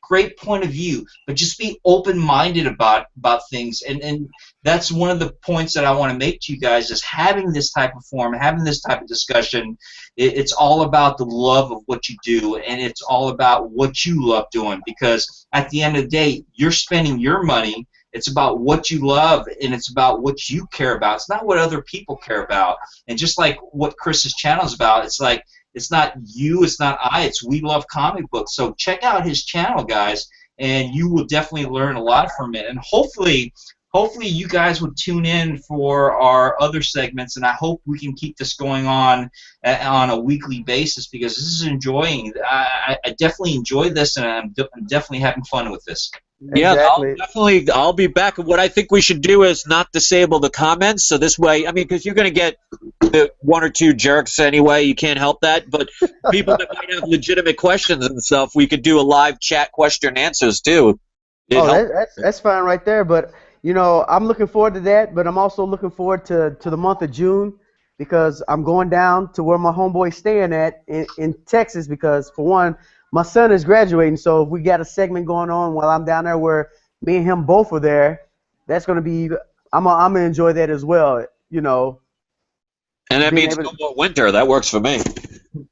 Great point of view, but just be open-minded about things, and that's one of the points that I want to make to you guys, is having this type of forum, having this type of discussion. It's all about the love of what you do, and it's all about what you love doing, because at the end of the day, you're spending your money. It's about what you love, and it's about what you care about. It's not what other people care about. And just like what Chris's channel is about, it's like, it's not you, it's not I, it's We Love Comic Books. So check out his channel, guys, and you will definitely learn a lot from it. And hopefully you guys would tune in for our other segments, and I hope we can keep this going on a weekly basis, because this is enjoying. I definitely enjoy this, and I'm definitely having fun with this. Yeah, Exactly. I'll be back. What I think we should do is not disable the comments, so this way, I mean, because you're going to get the one or two jerks anyway, you can't help that, but people that might have legitimate questions and stuff, we could do a live chat question and answers too. That's fine right there, but I'm looking forward to that, but I'm also looking forward to the month of June, because I'm going down to where my homeboy's staying at in Texas, because for one, my son is graduating, so if we got a segment going on while I'm down there where me and him both are there, that's going to be, I'm gonna enjoy that as well, And that means no more winter. That works for me.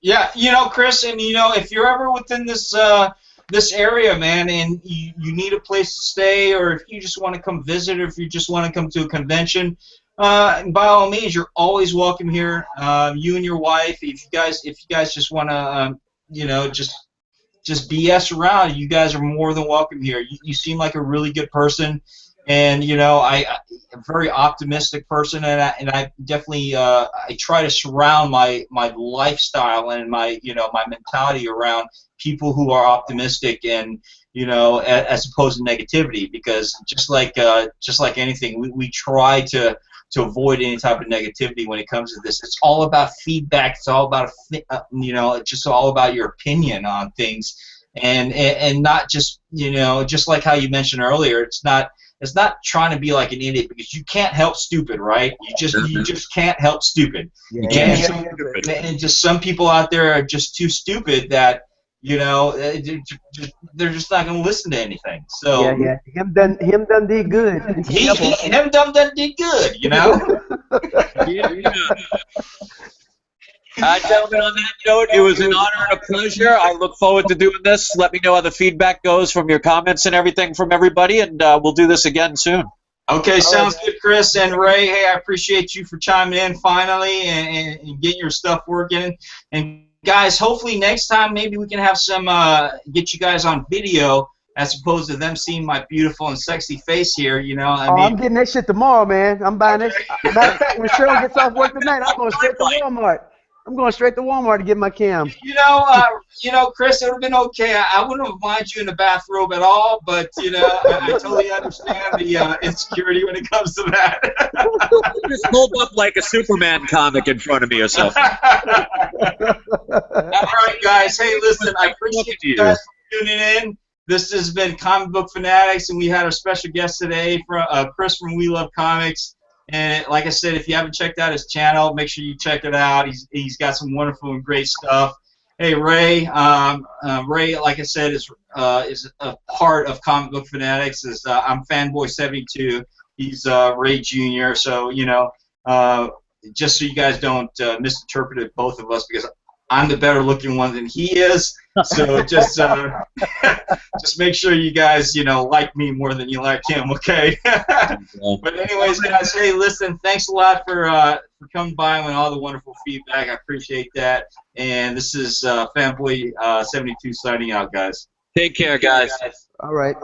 Yeah, Chris, and if you're ever within this this area, man, and you need a place to stay, or if you just want to come visit, or if you just want to come to a convention, by all means, you're always welcome here. You and your wife, if you guys just want to, just BS around, you guys are more than welcome here. You seem like a really good person, and I'm a very optimistic person, and I definitely I try to surround my lifestyle and my my mentality around people who are optimistic, and as opposed to negativity, because just like anything, we try to avoid any type of negativity when it comes to this. It's all about feedback. It's all about it's just all about your opinion on things, and not just just like how you mentioned earlier. It's not trying to be like an idiot, because you can't help stupid, right? You just can't help stupid. And just some people out there are just too stupid that they're just not going to listen to anything. So him done did good. Him done did good. Gentlemen, on that note, it was an honor and a pleasure. I look forward to doing this. Let me know how the feedback goes from your comments and everything from everybody, and we'll do this again soon. Okay, sounds good, Chris. And Ray, hey, I appreciate you for chiming in finally and getting your stuff working. And guys, hopefully next time maybe we can have some get you guys on video as opposed to them seeing my beautiful and sexy face here. I'm getting that shit tomorrow, man. I'm buying this. Matter of fact, when Cheryl gets off work tonight, I'm going straight to Walmart. I'm going straight to Walmart to get my cam. Chris, it would have been okay. I wouldn't have minded you in the bathrobe at all, but I totally understand the insecurity when it comes to that. Just hold up like a Superman comic in front of me or something. right, guys. Hey, listen, I appreciate you guys for tuning in. This has been Comic Book Fanatics, and we had our special guest today, Chris from We Love Comics. And like I said, if you haven't checked out his channel, make sure you check it out. He's got some wonderful and great stuff. Hey, Ray. Ray, like I said, is a part of Comic Book Fanatics. I'm Fanboy72. He's Ray Jr. So just so you guys don't misinterpret both of us, because I'm the better looking one than he is. So just make sure you guys like me more than you like him, okay? But anyways, guys, hey, listen, thanks a lot for coming by and all the wonderful feedback. I appreciate that. And this is Fanboy 72 signing out, guys. Take care, guys. All right.